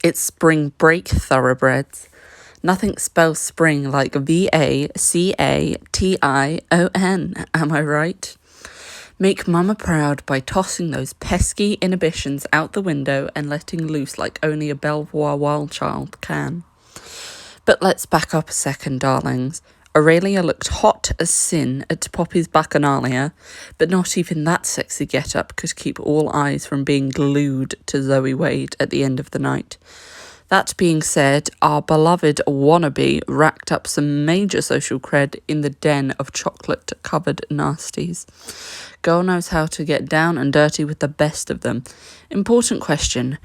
It's spring break, thoroughbreds. Nothing spells spring like VACATION, am I right? Make mama proud by tossing those pesky inhibitions out the window and letting loose like only a Belvoire wild child can. But let's back up a second, darlings. Aurelia looked hot as sin at Poppy's bacchanalia, but not even that sexy get-up could keep all eyes from being glued to Zoe Wade at the end of the night. That being said, our beloved wannabe racked up some major social cred in the den of chocolate-covered nasties. Girl knows how to get down and dirty with the best of them. Important question.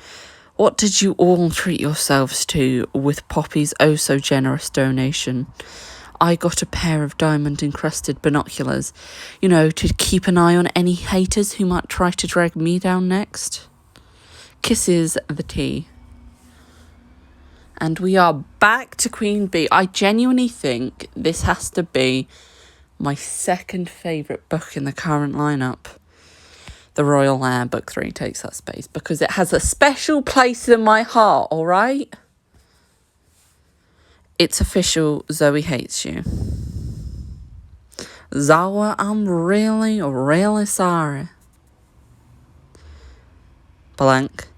What did you all treat yourselves to with Poppy's oh-so-generous donation? I got a pair of diamond-encrusted binoculars, to keep an eye on any haters who might try to drag me down next. Kisses, the tea. And we are back to Queen Bee. I genuinely think this has to be my second favourite book in the current lineup. The Royal Heir, Book 3, takes that space because it has a special place in my heart, alright? It's official, Zoe hates you. Zoe, I'm really, really sorry. Blank.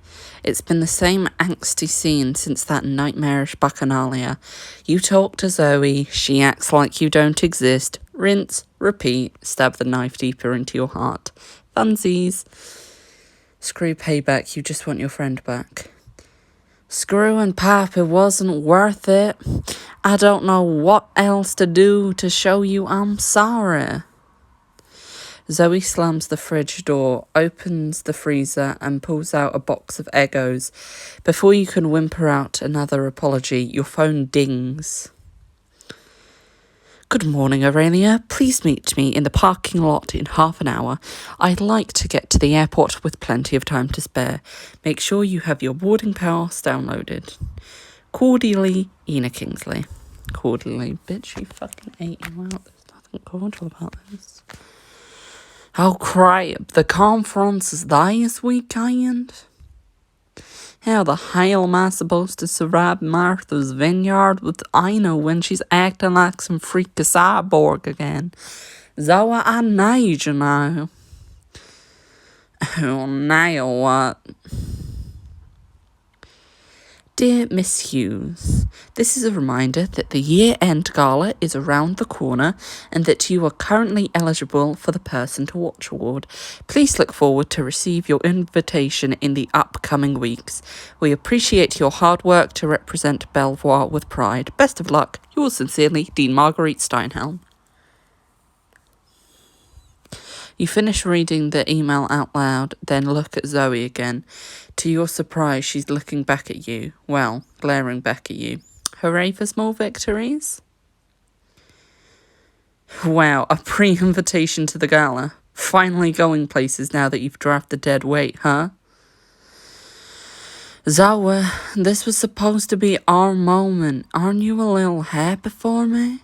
It's been the same angsty scene since that nightmarish bacchanalia. You talk to Zoe, she acts like you don't exist. Rinse, repeat, stab the knife deeper into your heart. Funsies. Screw payback, you just want your friend back. Screw and Pap, it wasn't worth it. I don't know what else to do to show you I'm sorry. Zoe slams the fridge door, opens the freezer and pulls out a box of Eggos. Before you can whimper out another apology, your phone dings. Good morning, Aurelia. Please meet me in the parking lot in half an hour. I'd like to get to the airport with plenty of time to spare. Make sure you have your boarding pass downloaded. Cordially, Ina Kingsley. Cordially, bitch, you fucking ate you out. There's nothing cordial about this. Oh crap, the conference is this weekend? How the hell am I supposed to survive Martha's Vineyard with Ina when she's acting like some freaky cyborg again? Zoe, I need you now. Oh, now what? Dear Miss Hughes, this is a reminder that the year-end gala is around the corner and that you are currently eligible for the Person to Watch award. Please look forward to receive your invitation in the upcoming weeks. We appreciate your hard work to represent Belvoire with pride. Best of luck. Yours sincerely, Dean Marguerite Steinhelm. You finish reading the email out loud, then look at Zoe again. To your surprise, she's looking back at you. Well, glaring back at you. Hooray for small victories? Wow, a pre-invitation to the gala. Finally going places now that you've dragged the dead weight, huh? Zoe, this was supposed to be our moment. Aren't you a little happy for me?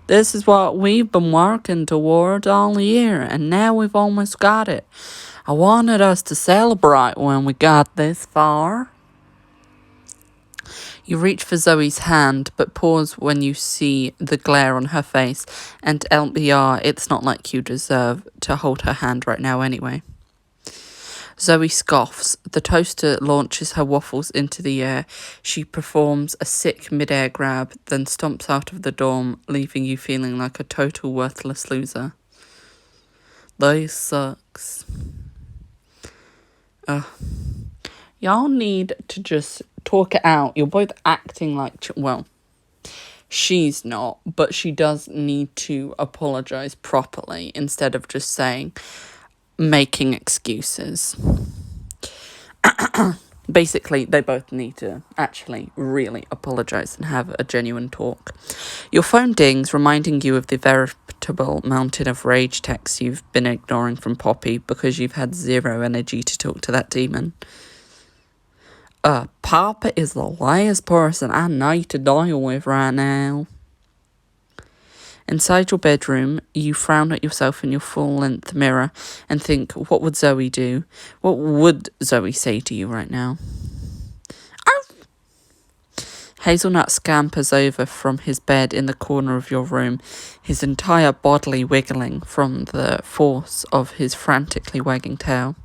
This is what we've been working toward all year, and now we've almost got it. I wanted us to celebrate when we got this far. You reach for Zoe's hand, but pause when you see the glare on her face, and LBR, it's not like you deserve to hold her hand right now anyway. Zoe scoffs. The toaster launches her waffles into the air. She performs a sick mid-air grab, then stomps out of the dorm, leaving you feeling like a total worthless loser. This sucks. Y'all need to just talk it out. You're both acting like... well, she's not, but she does need to apologise properly instead of just saying... making excuses. Basically, they both need to actually really apologise and have a genuine talk. Your phone dings, reminding you of the veritable mountain of rage texts you've been ignoring from Poppy because you've had zero energy to talk to that demon. Papa is the last person I need to deal with right now. Inside your bedroom, you frown at yourself in your full-length mirror and think, what would Zoe do? What would Zoe say to you right now? Hazelnut scampers over from his bed in the corner of your room, his entire body wiggling from the force of his frantically wagging tail.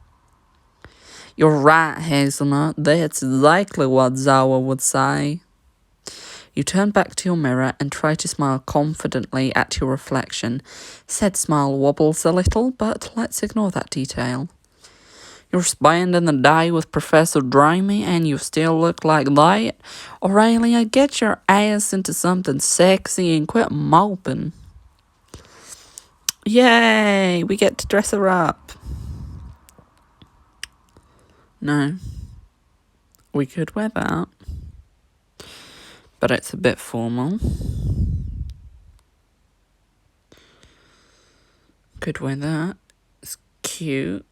You're right, Hazelnut. That's exactly what Zawa would say. You turn back to your mirror and try to smile confidently at your reflection. Said smile wobbles a little, but let's ignore that detail. You're spending the day with Professor Dramey and you still look like that? Aurelia, get your ass into something sexy and quit moping. Yay! We get to dress her up. No. We could wear that. But it's a bit formal. Could wear that. It's cute.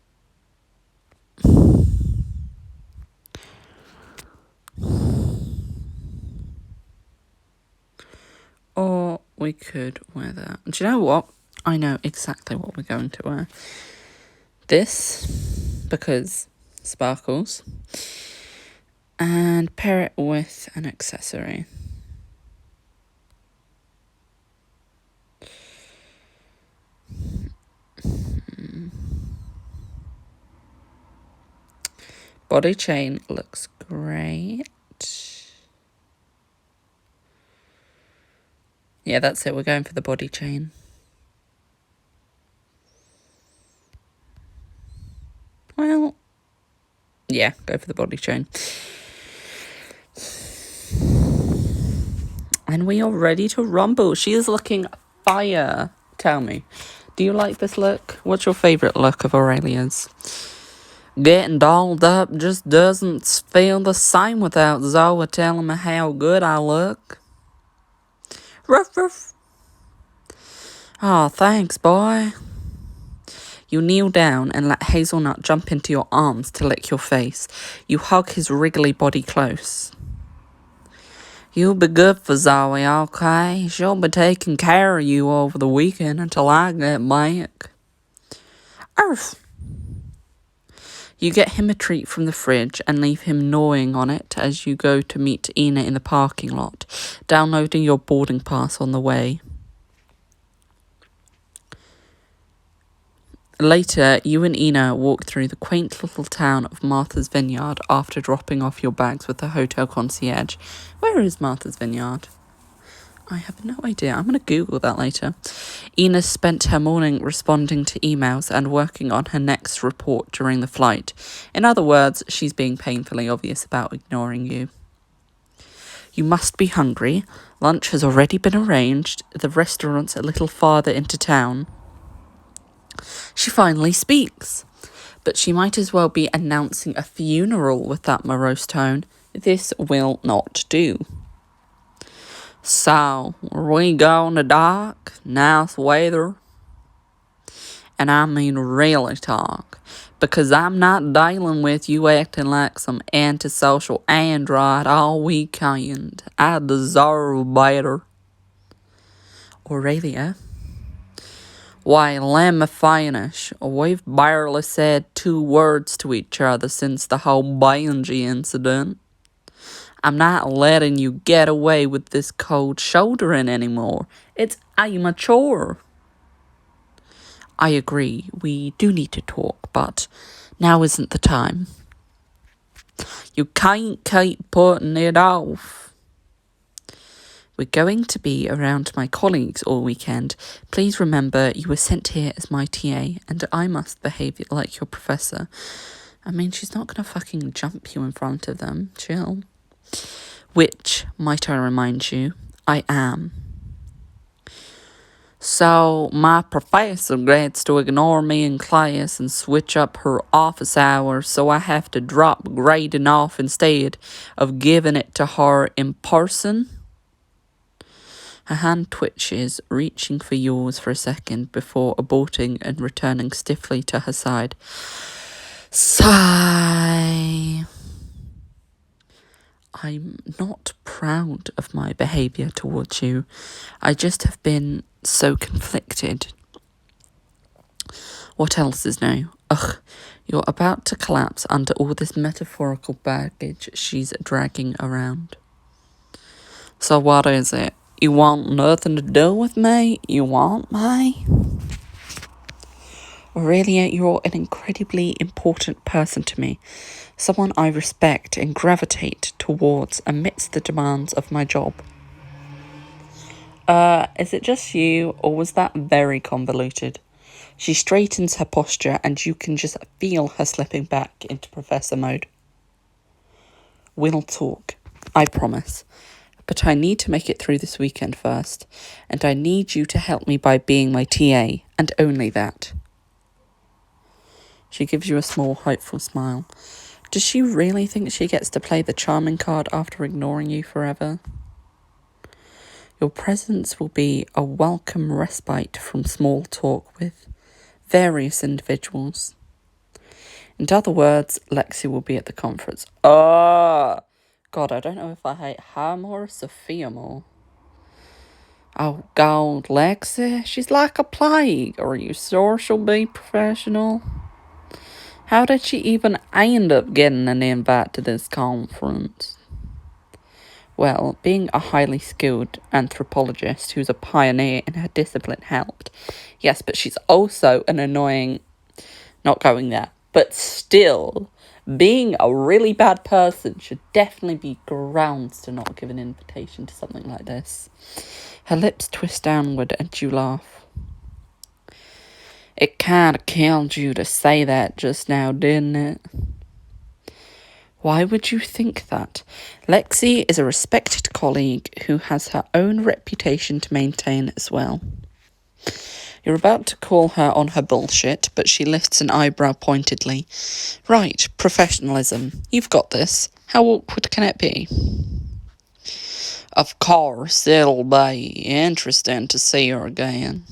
Or we could wear that. Do you know what? I know exactly what we're going to wear. This, because sparkles. And pair it with an accessory. Body chain looks great. Yeah, that's it. We're going for the body chain. Well, yeah, go for the body chain. And we are ready to rumble. She is looking fire. Tell me, do you like this look? What's your favourite look of Aurelia's? Getting dolled up just doesn't feel the same without Zoa telling me how good I look. Ruff, ruff. Oh, thanks, boy. You kneel down and let Hazelnut jump into your arms to lick your face. You hug his wriggly body close. You'll be good for Zoe, okay? She'll be taking care of you over the weekend until I get back. Arf! You get him a treat from the fridge and leave him gnawing on it as you go to meet Ina in the parking lot, downloading your boarding pass on the way. Later, you and Ina walk through the quaint little town of Martha's Vineyard after dropping off your bags with the hotel concierge. Where is Martha's Vineyard? I have no idea. I'm going to Google that later. Ina spent her morning responding to emails and working on her next report during the flight. In other words, she's being painfully obvious about ignoring you. You must be hungry. Lunch has already been arranged. The restaurant's a little farther into town. She finally speaks. But she might as well be announcing a funeral with that morose tone. This will not do. So, we going to dock? Nice weather. And I mean really talk. Because I'm not dealing with you acting like some antisocial android all weekend. I deserve better. Aurelia. Why, let me finish. We've barely said 2 words to each other since the whole Benji incident. I'm not letting you get away with this cold shouldering anymore. It's immature. I agree, we do need to talk, but now isn't the time. You can't keep putting it off. We're going to be around my colleagues all weekend. Please remember you were sent here as my TA and I must behave like your professor. I mean, she's not going to fucking jump you in front of them. Chill. Which, might I remind you, I am. So, my professor gets to ignore me in class and switch up her office hours, so I have to drop grading off instead of giving it to her in person. Her hand twitches, reaching for yours for a second before aborting and returning stiffly to her side. Sigh. I'm not proud of my behaviour towards you. I just have been so conflicted. What else is new? Ugh, you're about to collapse under all this metaphorical baggage she's dragging around. So what is it? You want nothing to do with me? You want me? Aurelia, you're an incredibly important person to me. Someone I respect and gravitate towards amidst the demands of my job. Is it just you, or was that very convoluted? She straightens her posture and you can just feel her slipping back into professor mode. We'll talk, I promise. But I need to make it through this weekend first, and I need you to help me by being my TA, and only that. She gives you a small, hopeful smile. Does she really think she gets to play the charming card after ignoring you forever? Your presence will be a welcome respite from small talk with various individuals. In other words, Lexi will be at the conference. Oh, God, I don't know if I hate her more or Sophia more. Oh, God, Lexi, she's like a plague. Are you sure she'll be professional? How did she even end up getting an invite to this conference? Well, being a highly skilled anthropologist who's a pioneer in her discipline helped. Yes, but she's also an annoying... Not going there. But still, being a really bad person should definitely be grounds to not give an invitation to something like this. Her lips twist downward and you laugh. It kinda killed you to say that just now, didn't it? Why would you think that? Lexi is a respected colleague who has her own reputation to maintain as well. You're about to call her on her bullshit, but she lifts an eyebrow pointedly. Right, professionalism. You've got this. How awkward can it be? Of course, it'll be interesting to see her again.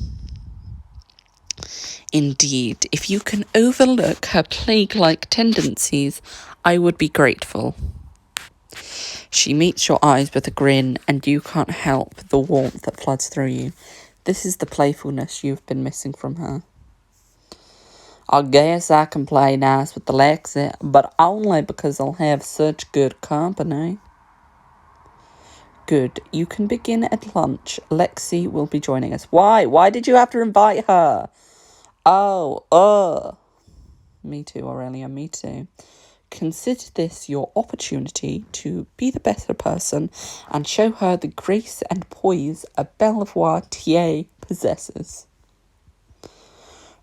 Indeed, if you can overlook her plague-like tendencies, I would be grateful. She meets your eyes with a grin, and you can't help the warmth that floods through you. This is the playfulness you've been missing from her. I guess I can play nice with Alexi, but only because I'll have such good company. Good. You can begin at lunch. Lexi will be joining us. Why? Why did you have to invite her? Oh, Me too, Aurelia, me too. Consider this your opportunity to be the better person and show her the grace and poise a Belvoire TA possesses.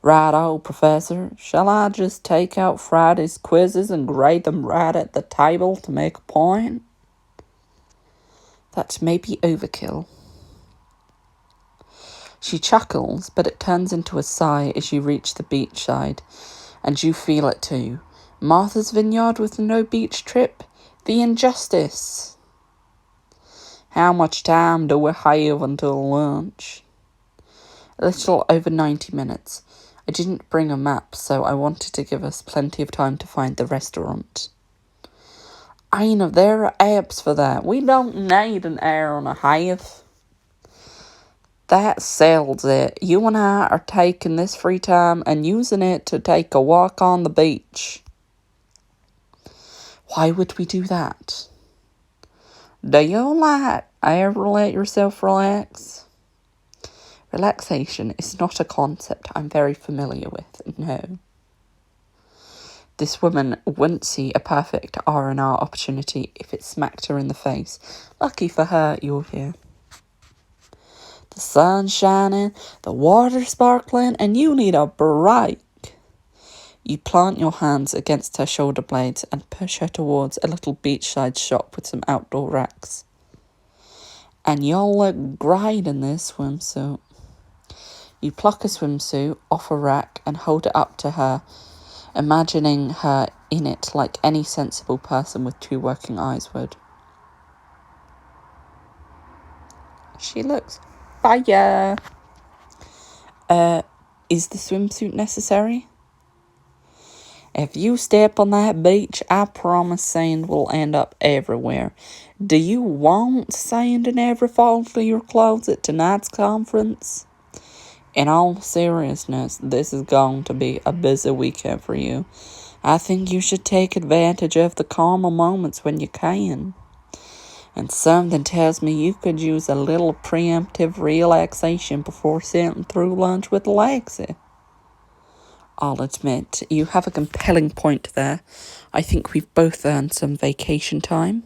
Righto, Professor. Shall I just take out Friday's quizzes and grade them right at the table to make a point? That may be overkill. She chuckles, but it turns into a sigh as you reach the beachside, and you feel it too. Martha's Vineyard with no beach trip? The injustice. How much time do we have until lunch? A little over 90 minutes. I didn't bring a map, so I wanted to give us plenty of time to find the restaurant. I know, there are apps for that. We don't need an hour and a half. That settles it. You and I are taking this free time and using it to take a walk on the beach. Why would we do that? Do you ever let yourself relax? Relaxation is not a concept I'm very familiar with, no. This woman wouldn't see a perfect R&R opportunity if it smacked her in the face. Lucky for her, you're here. The sun's shining, the water's sparkling, and you need a break. You plant your hands against her shoulder blades and push her towards a little beachside shop with some outdoor racks. And you'll look great in this swimsuit. You pluck a swimsuit off a rack and hold it up to her, imagining her in it like any sensible person with two working eyes would. She looks fire. Is the swimsuit necessary? If you step on that beach, I promise sand will end up everywhere. Do you want sand in every fold of your clothes at tonight's conference? In all seriousness, this is going to be a busy weekend for you. I think you should take advantage of the calmer moments when you can. And something tells me you could use a little preemptive relaxation before sitting through lunch with Lexi. I'll admit, you have a compelling point there. I think we've both earned some vacation time.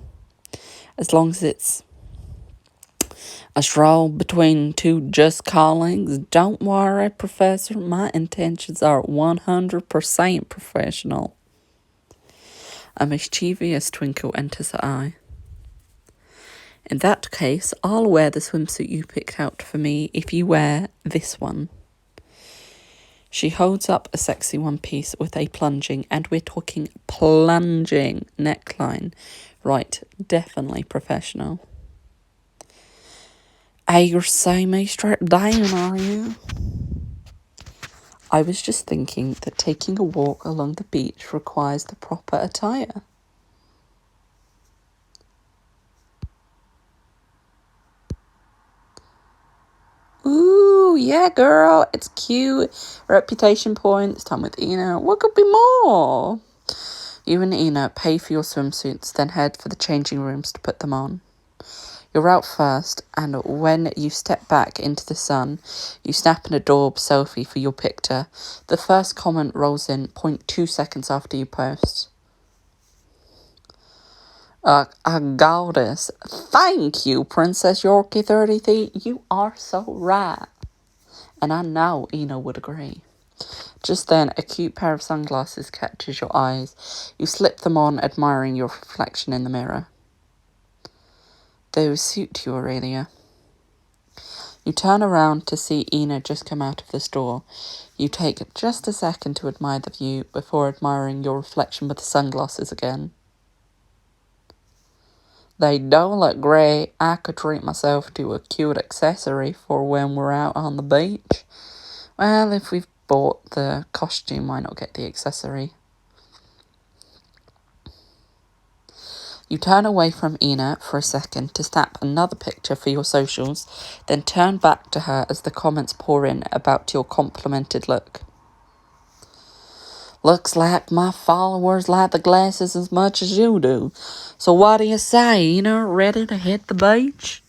As long as it's a stroll between two just colleagues. Don't worry, Professor. My intentions are 100% professional. A mischievous twinkle enters her eye. In that case, I'll wear the swimsuit you picked out for me if you wear this one. She holds up a sexy one piece with a plunging, and we're talking plunging, neckline. Right, definitely professional. Hey, you're semi-strapped down, are you? I was just thinking that taking a walk along the beach requires the proper attire. Ooh, yeah, girl, it's cute. Reputation points, time with Ina. What could be more? You and Ina pay for your swimsuits, then head for the changing rooms to put them on. You're out first, and when you step back into the sun, you snap an adorable selfie for your picture. The first comment rolls in 0.2 seconds after you post. A goddess. Thank you, Princess Yorkie 33. You are so right. And I know Ina would agree. Just then, a cute pair of sunglasses catches your eyes. You slip them on, admiring your reflection in the mirror. They would suit you, Aurelia. You turn around to see Ina just come out of the store. You take just a second to admire the view before admiring your reflection with the sunglasses again. They don't look great. I could treat myself to a cute accessory for when we're out on the beach. Well, if we've bought the costume, why not get the accessory? You turn away from Ina for a second to snap another picture for your socials, then turn back to her as the comments pour in about your complimented look. Looks like my followers like the glasses as much as you do. So what do you say, Ina? Ready to hit the beach?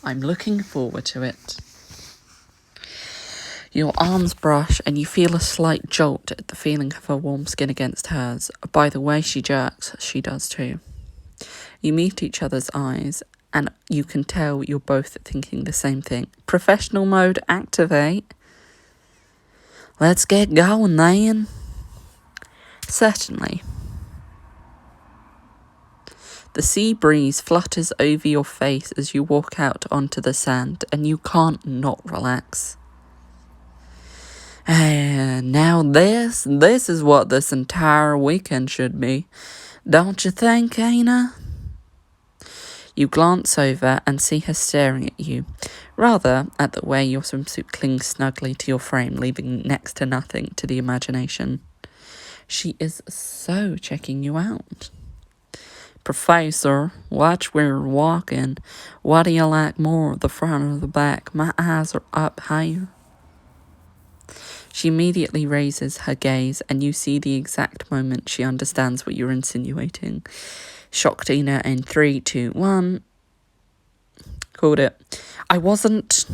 I'm looking forward to it. Your arms brush and you feel a slight jolt at the feeling of her warm skin against hers. By the way she jerks, she does too. You meet each other's eyes and you can tell you're both thinking the same thing. Professional mode activate. Let's get going then. Certainly. The sea breeze flutters over your face as you walk out onto the sand and you can't not relax. And now this is what this entire weekend should be. Don't you think, Ina? You glance over and see her staring at you, rather at the way your swimsuit clings snugly to your frame, leaving next to nothing to the imagination. She is so checking you out. Professor, watch where you're walking. What do you like more, the front or the back? My eyes are up higher. She immediately raises her gaze and you see the exact moment she understands what you're insinuating. Shocked Ina in 3, 2, 1. Called it. I wasn't...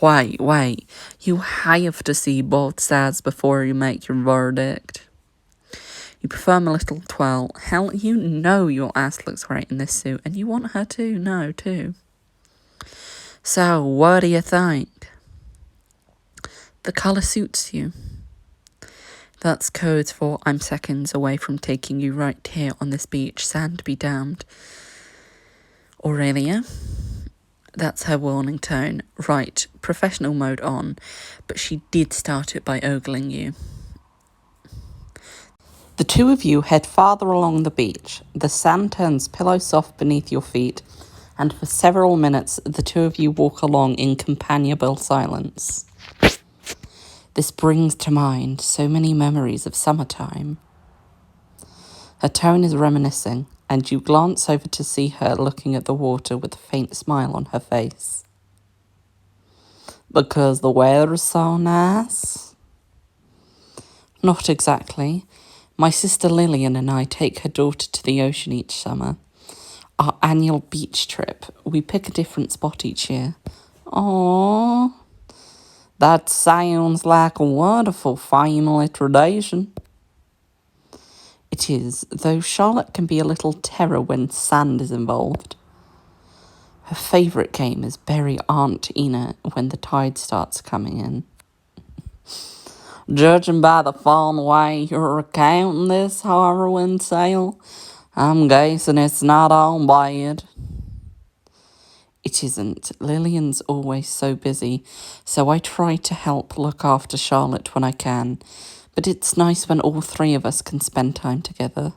Wait. You have to see both sides before you make your verdict. You prefer a little twirl. Hell, you know your ass looks great in this suit and you want her to know too. So, what do you think? The colour suits you. That's code for I'm seconds away from taking you right here on this beach, sand be damned. Aurelia, that's her warning tone. Right, professional mode on, but she did start it by ogling you. The two of you head farther along the beach. The sand turns pillow soft beneath your feet, and for several minutes the two of you walk along in companionable silence. This brings to mind so many memories of summertime. Her tone is reminiscing, and you glance over to see her looking at the water with a faint smile on her face. Because the weather's so nice? Not exactly. My sister Lillian and I take her daughter to the ocean each summer. Our annual beach trip. We pick a different spot each year. Aww. That sounds like a wonderful family tradition. It is, though Charlotte can be a little terror when sand is involved. Her favourite game is bury Aunt Ina when the tide starts coming in. Judging by the fun way you're recounting this harrowing tale, I'm guessing it's not all bad. It isn't. Lillian's always so busy, so I try to help look after Charlotte when I can, but it's nice when all three of us can spend time together.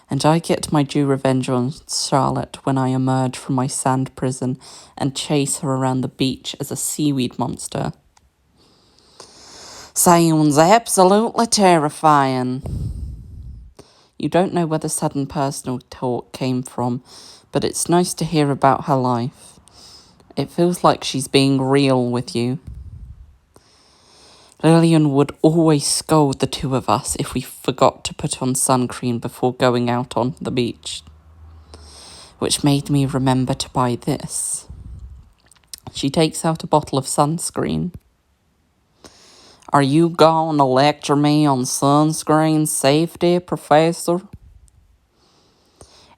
And I get my due revenge on Charlotte when I emerge from my sand prison and chase her around the beach as a seaweed monster. Sounds absolutely terrifying. You don't know where the sudden personal talk came from, but it's nice to hear about her life. It feels like she's being real with you. Lillian would always scold the two of us if we forgot to put on sun cream before going out on the beach, which made me remember to buy this. She takes out a bottle of sunscreen. Are you going to lecture me on sunscreen safety, Professor?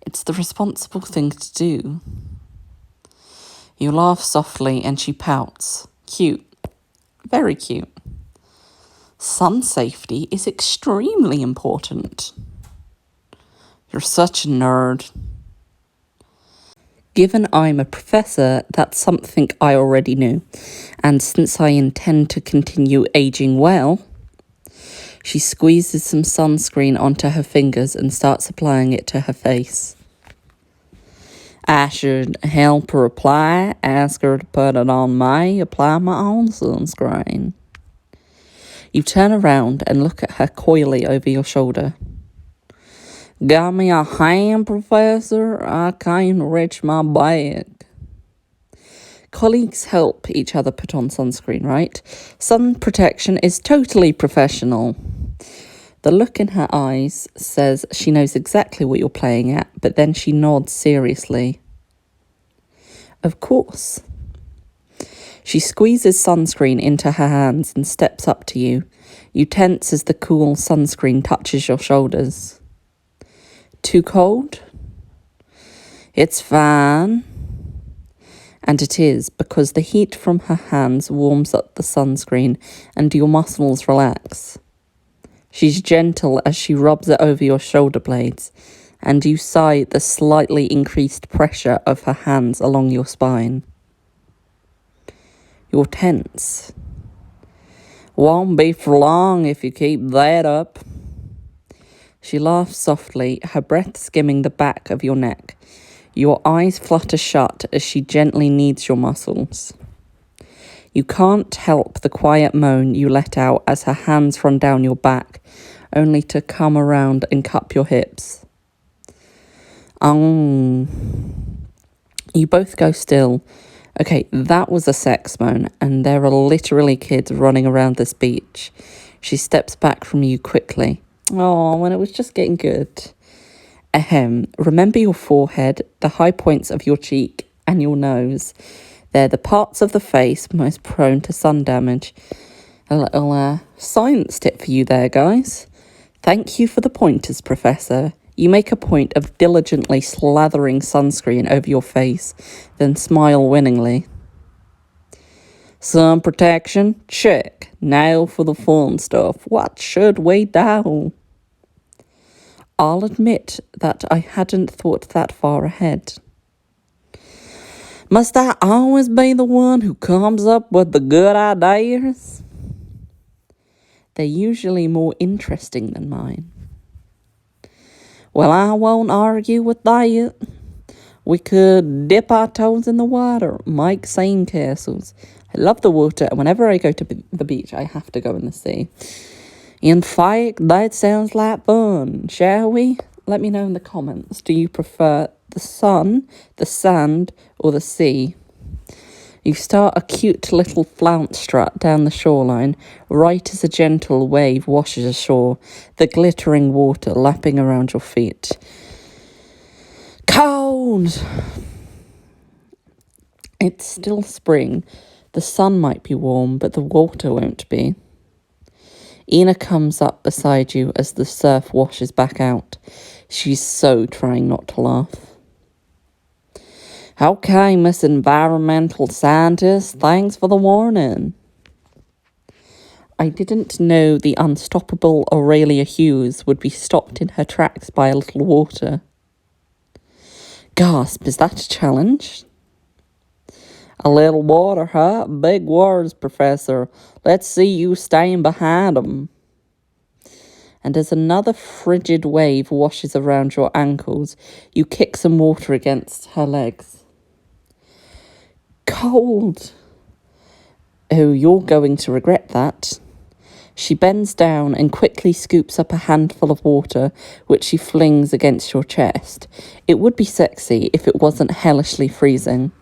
It's the responsible thing to do. You laugh softly and she pouts. Cute. Very cute. Sun safety is extremely important. You're such a nerd. Given I'm a professor, that's something I already knew. And since I intend to continue aging well, she squeezes some sunscreen onto her fingers and starts applying it to her face. I should help her apply, ask her to put it on me, apply my own sunscreen. You turn around and look at her coyly over your shoulder. Got me a hand, Professor? I can't reach my bag. Colleagues help each other put on sunscreen, right? Sun protection is totally professional. The look in her eyes says she knows exactly what you're playing at, but then she nods seriously. Of course. She squeezes sunscreen into her hands and steps up to you. You tense as the cool sunscreen touches your shoulders. Too cold? It's fine. And it is, because the heat from her hands warms up the sunscreen and your muscles relax. She's gentle as she rubs it over your shoulder blades, and you sigh at the slightly increased pressure of her hands along your spine. You're tense. Won't be for long if you keep that up. She laughs softly, her breath skimming the back of your neck. Your eyes flutter shut as she gently kneads your muscles. You can't help the quiet moan you let out as her hands run down your back, only to come around and cup your hips. You both go still. Okay, that was a sex moan, and there are literally kids running around this beach. She steps back from you quickly. Oh, and it was just getting good. Remember your forehead, the high points of your cheek, and your nose. They're the parts of the face most prone to sun damage. A little science tip for you there, guys. Thank you for the pointers, Professor. You make a point of diligently slathering sunscreen over your face, then smile winningly. Sun protection? Check. Now for the fun stuff. What should we do? I'll admit that I hadn't thought that far ahead. Must I always be the one who comes up with the good ideas? They're usually more interesting than mine. Well, I won't argue with that. We could dip our toes in the water, make sandcastles. I love the water, and whenever I go to the beach, I have to go in the sea. In fact, that sounds like fun. Shall we? Let me know in the comments. Do you prefer the sun, the sand, or the sea? You start a cute little flounce strut down the shoreline, right as a gentle wave washes ashore, the glittering water lapping around your feet. Cold cold. It's still spring. The sun might be warm, but the water won't be. Ina comes up beside you as the surf washes back out. She's so trying not to laugh. Okay, Miss Environmental Scientist, thanks for the warning. I didn't know the unstoppable Aurelia Hughes would be stopped in her tracks by a little water. Gasp, is that a challenge? A little water, huh? Big words, Professor. Let's see you staying behind 'em. And as another frigid wave washes around your ankles, you kick some water against her legs. Cold. Oh, you're going to regret that. She bends down and quickly scoops up a handful of water, which she flings against your chest. It would be sexy if it wasn't hellishly freezing.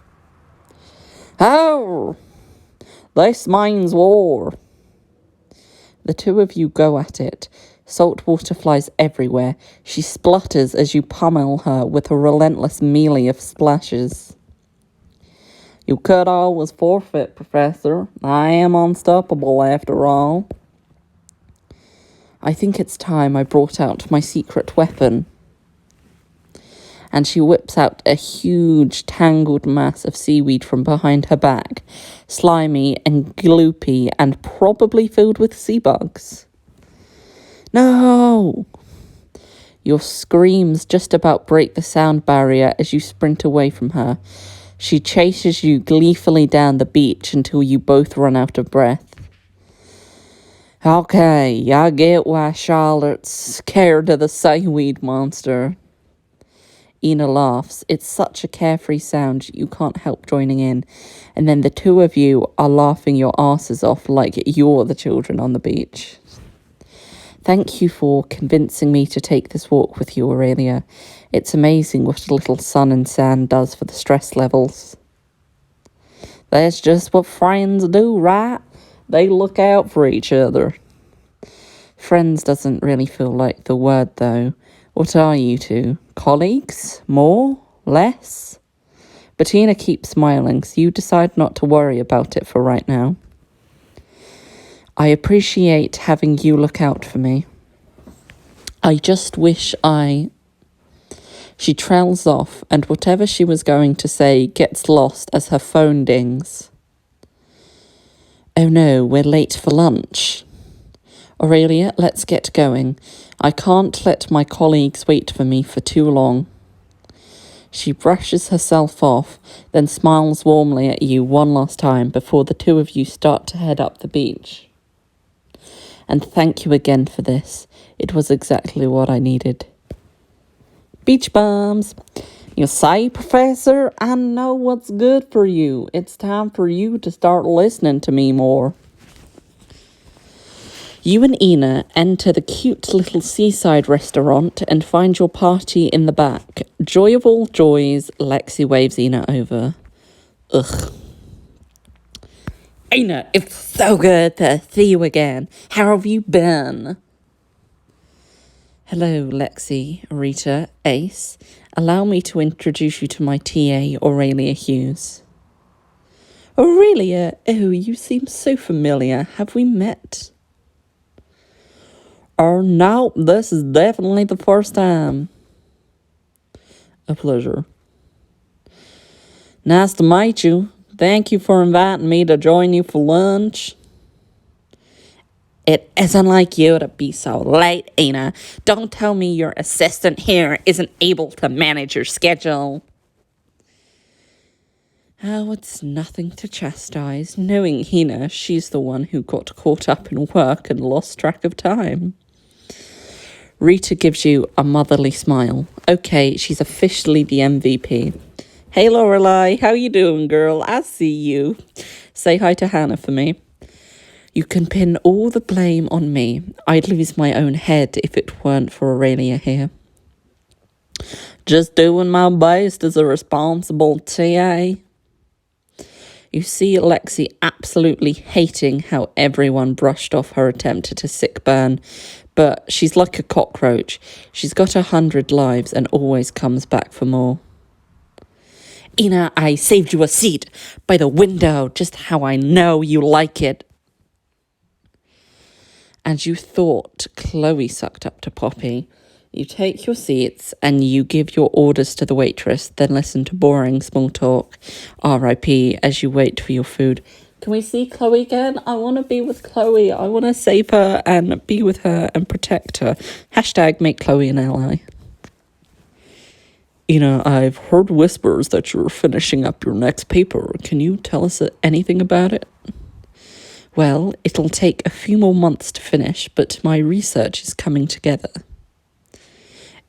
Oh, this means war. The two of you go at it. Salt water flies everywhere. She splutters as you pummel her with a relentless melee of splashes. You could always forfeit, Professor. I am unstoppable after all. I think it's time I brought out my secret weapon. And she whips out a huge tangled mass of seaweed from behind her back, slimy and gloopy and probably filled with sea bugs. No! Your screams just about break the sound barrier as you sprint away from her. She chases you gleefully down the beach until you both run out of breath. Okay, I get why Charlotte's scared of the seaweed monster. Ina laughs. It's such a carefree sound you can't help joining in. And then the two of you are laughing your asses off like you're the children on the beach. Thank you for convincing me to take this walk with you, Aurelia. It's amazing what a little sun and sand does for the stress levels. That's just what friends do, right? They look out for each other. Friends doesn't really feel like the word, though. What are you two? Colleagues? More? Less? Bettina keeps smiling, so you decide not to worry about it for right now. I appreciate having you look out for me. I just wish She trails off, and whatever she was going to say gets lost as her phone dings. Oh no, we're late for lunch. Aurelia, let's get going. I can't let my colleagues wait for me for too long. She brushes herself off, then smiles warmly at you one last time before the two of you start to head up the beach. And thank you again for this. It was exactly what I needed. Beach bums. You say, Professor, I know what's good for you. It's time for you to start listening to me more. You and Ina enter the cute little seaside restaurant and find your party in the back. Joy of all joys, Lexi waves Ina over. Ugh. Ina, it's so good to see you again. How have you been? Hello, Lexi, Rita, Ace. Allow me to introduce you to my TA, Aurelia Hughes. Aurelia? Oh, you seem so familiar. Have we met? Oh, no, this is definitely the first time. A pleasure. Nice to meet you. Thank you for inviting me to join you for lunch. It isn't like you to be so late, Ina. Don't tell me your assistant here isn't able to manage your schedule. Oh, it's nothing to chastise. Knowing Ina, she's the one who got caught up in work and lost track of time. Rita gives you a motherly smile. Okay, she's officially the MVP. Hey, Lorelei, how you doing, girl? I see you. Say hi to Hannah for me. You can pin all the blame on me. I'd lose my own head if it weren't for Aurelia here. Just doing my best as a responsible TA. You see Lexi absolutely hating how everyone brushed off her attempt at a sick burn, but she's like a cockroach. She's got 100 lives and always comes back for more. Ina, I saved you a seat by the window, just how I know you like it. As you thought Chloe sucked up to Poppy, you take your seats and you give your orders to the waitress, then listen to boring small talk, RIP, as you wait for your food. Can we see Chloe again? I want to be with Chloe. I want to save her and be with her and protect her. Hashtag make Chloe an ally. I've heard whispers that you're finishing up your next paper. Can you tell us anything about it? Well, it'll take a few more months to finish, but my research is coming together.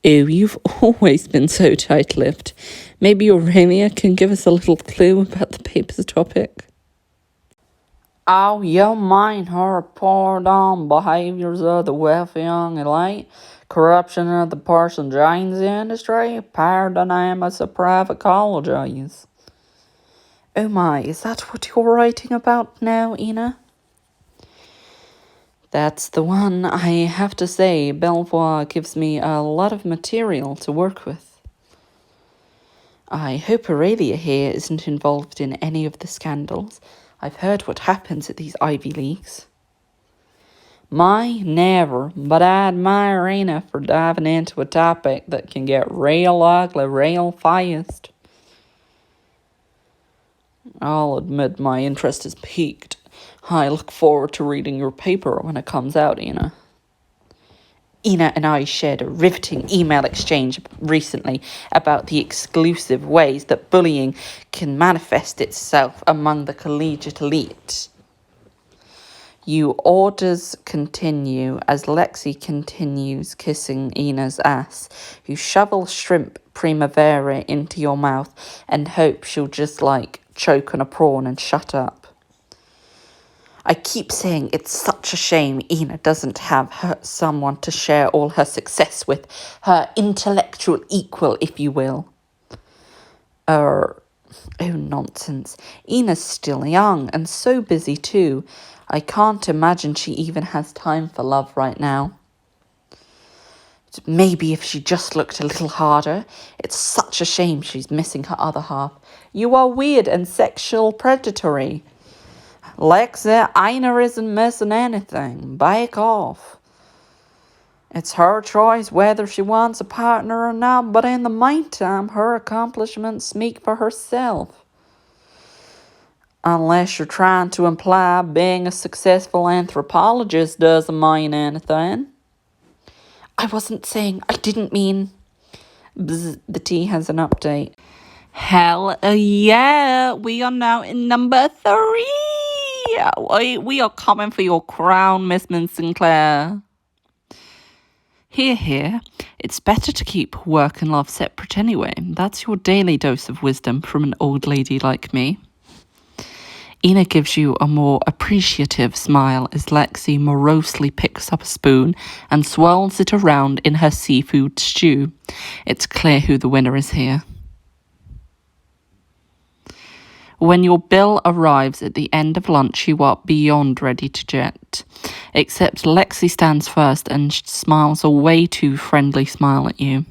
Oh, you've always been so tight-lipped. Maybe Aurelia can give us a little clue about the paper's topic? Oh, you mind her poor dumb behaviours of the wealthy young elite, corruption of the person Jane's industry, pardon I must private colleges. Oh my, is that what you're writing about now, Ina? That's the one. I have to say, Belvoire gives me a lot of material to work with. I hope Aurelia here isn't involved in any of the scandals. I've heard what happens at these Ivy Leagues. Never, but I admire Ina for diving into a topic that can get real ugly real fast. I'll admit my interest is piqued. I look forward to reading your paper when it comes out, Ina. Ina and I shared a riveting email exchange recently about the exclusive ways that bullying can manifest itself among the collegiate elite. You orders continue as Lexi continues kissing Ina's ass. You shovel shrimp primavera into your mouth and hope she'll just choke on a prawn and shut up. I keep saying it's such a shame Ina doesn't have someone to share all her success with, her intellectual equal, if you will. Oh, nonsense. Ina's still young and so busy too. I can't imagine she even has time for love right now. Maybe if she just looked a little harder. It's such a shame she's missing her other half. You are weird and sexual predatory. Lexi, Ina isn't missing anything. Back off. It's her choice whether she wants a partner or not, but in the meantime, her accomplishments speak for herself. Unless you're trying to imply being a successful anthropologist doesn't mean anything. I wasn't saying, I didn't mean. Bzz, the tea has an update. Hell yeah, we are now in number 3. We are coming for your crown, Miss Sinclair. Here. It's better to keep work and love separate anyway. That's your daily dose of wisdom from an old lady like me. Ina gives you a more appreciative smile as Lexi morosely picks up a spoon and swirls it around in her seafood stew. It's clear who the winner is here. When your bill arrives at the end of lunch, you are beyond ready to jet. Except Lexi stands first and smiles a way too friendly smile at you.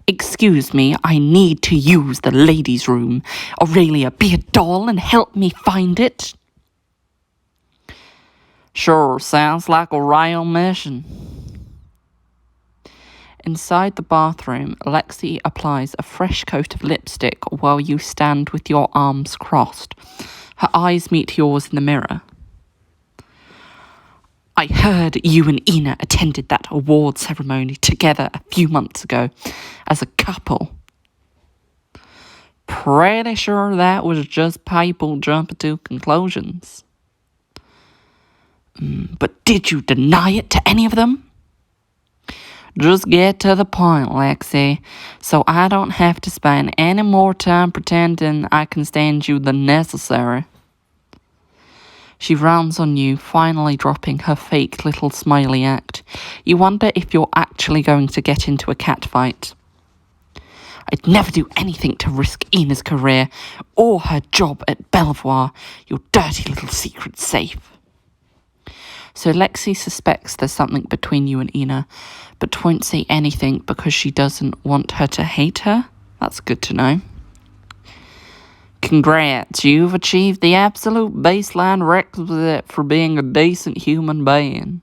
Excuse me, I need to use the ladies' room. Aurelia, be a doll and help me find it. Sure, sounds like a real mission. Inside the bathroom, Lexi applies a fresh coat of lipstick while you stand with your arms crossed. Her eyes meet yours in the mirror. I heard you and Ina attended that award ceremony together a few months ago as a couple. Pretty sure that was just people jumping to conclusions. But did you deny it to any of them? Just get to the point, Lexi, so I don't have to spend any more time pretending I can stand you than necessary. She rounds on you, finally dropping her fake little smiley act. You wonder if you're actually going to get into a catfight. I'd never do anything to risk Ina's career or her job at Belvoire, your dirty little secret safe. So Lexi suspects there's something between you and Ina, but won't say anything because she doesn't want her to hate her. That's good to know. Congrats, you've achieved the absolute baseline requisite for being a decent human being.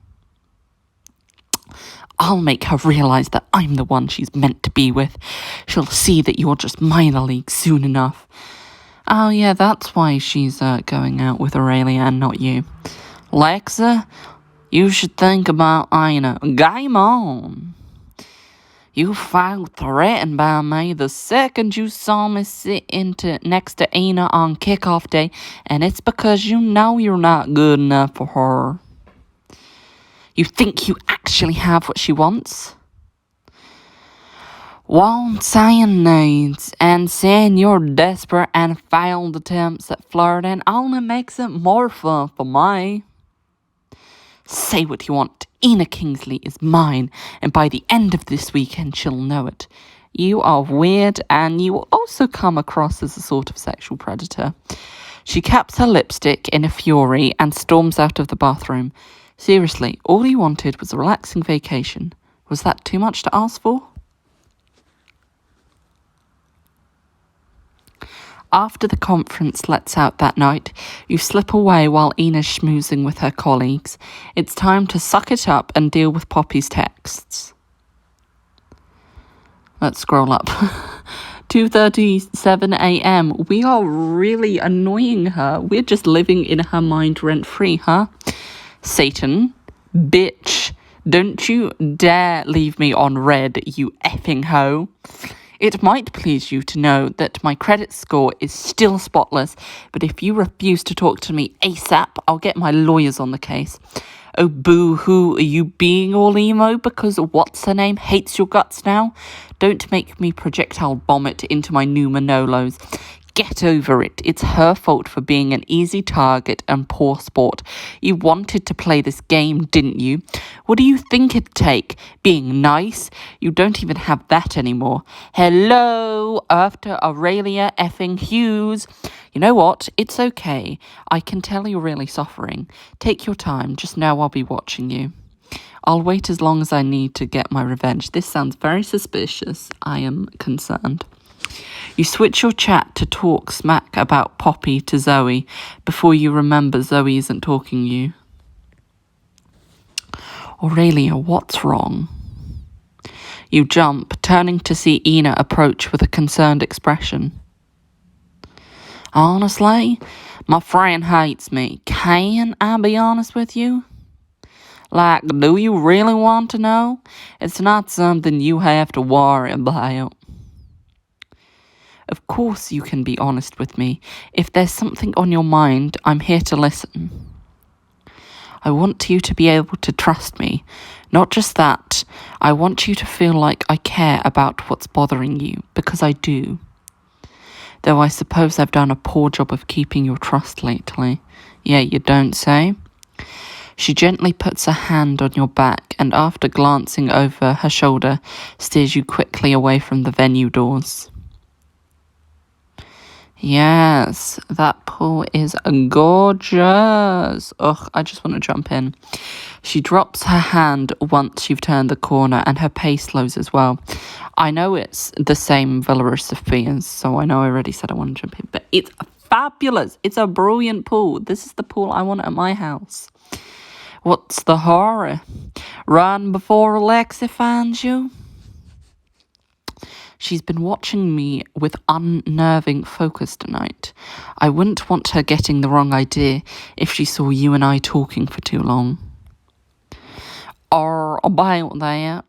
I'll make her realize that I'm the one she's meant to be with. She'll see that you're just minor league soon enough. Oh yeah, that's why she's going out with Aurelia and not you. Lexa, you should think about Ina. Game on! You felt threatened by me the second you saw me sit next to Ina on kickoff day, and it's because you know you're not good enough for her. You think you actually have what she wants? Won't saying needs and saying you're desperate and failed attempts at flirting only makes it more fun for me. Say what you want. Ina Kingsley is mine, and by the end of this weekend she'll know it. You are weird, and you will also come across as a sort of sexual predator. She caps her lipstick in a fury and storms out of the bathroom. Seriously, all you wanted was a relaxing vacation. Was that too much to ask for? After the conference lets out that night, you slip away while Ina's schmoozing with her colleagues. It's time to suck it up and deal with Poppy's texts. Let's scroll up. 2:37 a.m. We are really annoying her. We're just living in her mind rent-free, huh? Satan, bitch, don't you dare leave me on red, you effing hoe. It might please you to know that my credit score is still spotless, but if you refuse to talk to me ASAP, I'll get my lawyers on the case. Oh, boo-hoo, are you being all emo because what's-her-name hates your guts now? Don't make me projectile vomit into my new Manolos. Get over it. It's her fault for being an easy target and poor sport. You wanted to play this game, didn't you? What do you think it'd take? Being nice? You don't even have that anymore. Hello, after Aurelia effing Hughes. You know what? It's okay. I can tell you're really suffering. Take your time. Just know I'll be watching you. I'll wait as long as I need to get my revenge. This sounds very suspicious. I am concerned. You switch your chat to talk smack about Poppy to Zoe before you remember Zoe isn't talking you. Aurelia, what's wrong? You jump, turning to see Ina approach with a concerned expression. Honestly, my friend hates me. Can I be honest with you? Like, do you really want to know? It's not something you have to worry about. Of course you can be honest with me. If there's something on your mind, I'm here to listen. I want you to be able to trust me. Not just that, I want you to feel like I care about what's bothering you, because I do. Though I suppose I've done a poor job of keeping your trust lately. Yeah, you don't say? She gently puts a hand on your back and after glancing over her shoulder, steers you quickly away from the venue doors. Yes, that pool is gorgeous. Ugh, I just want to jump in. She drops her hand once you've turned the corner and her pace slows as well. I know it's the same Villa as Sophia's, so I know I already said I want to jump in, but it's fabulous. It's a brilliant pool. This is the pool I want at my house. What's the hurry? Run before Alexi finds you? She's been watching me with unnerving focus tonight. I wouldn't want her getting the wrong idea if she saw you and I talking for too long. Or about that.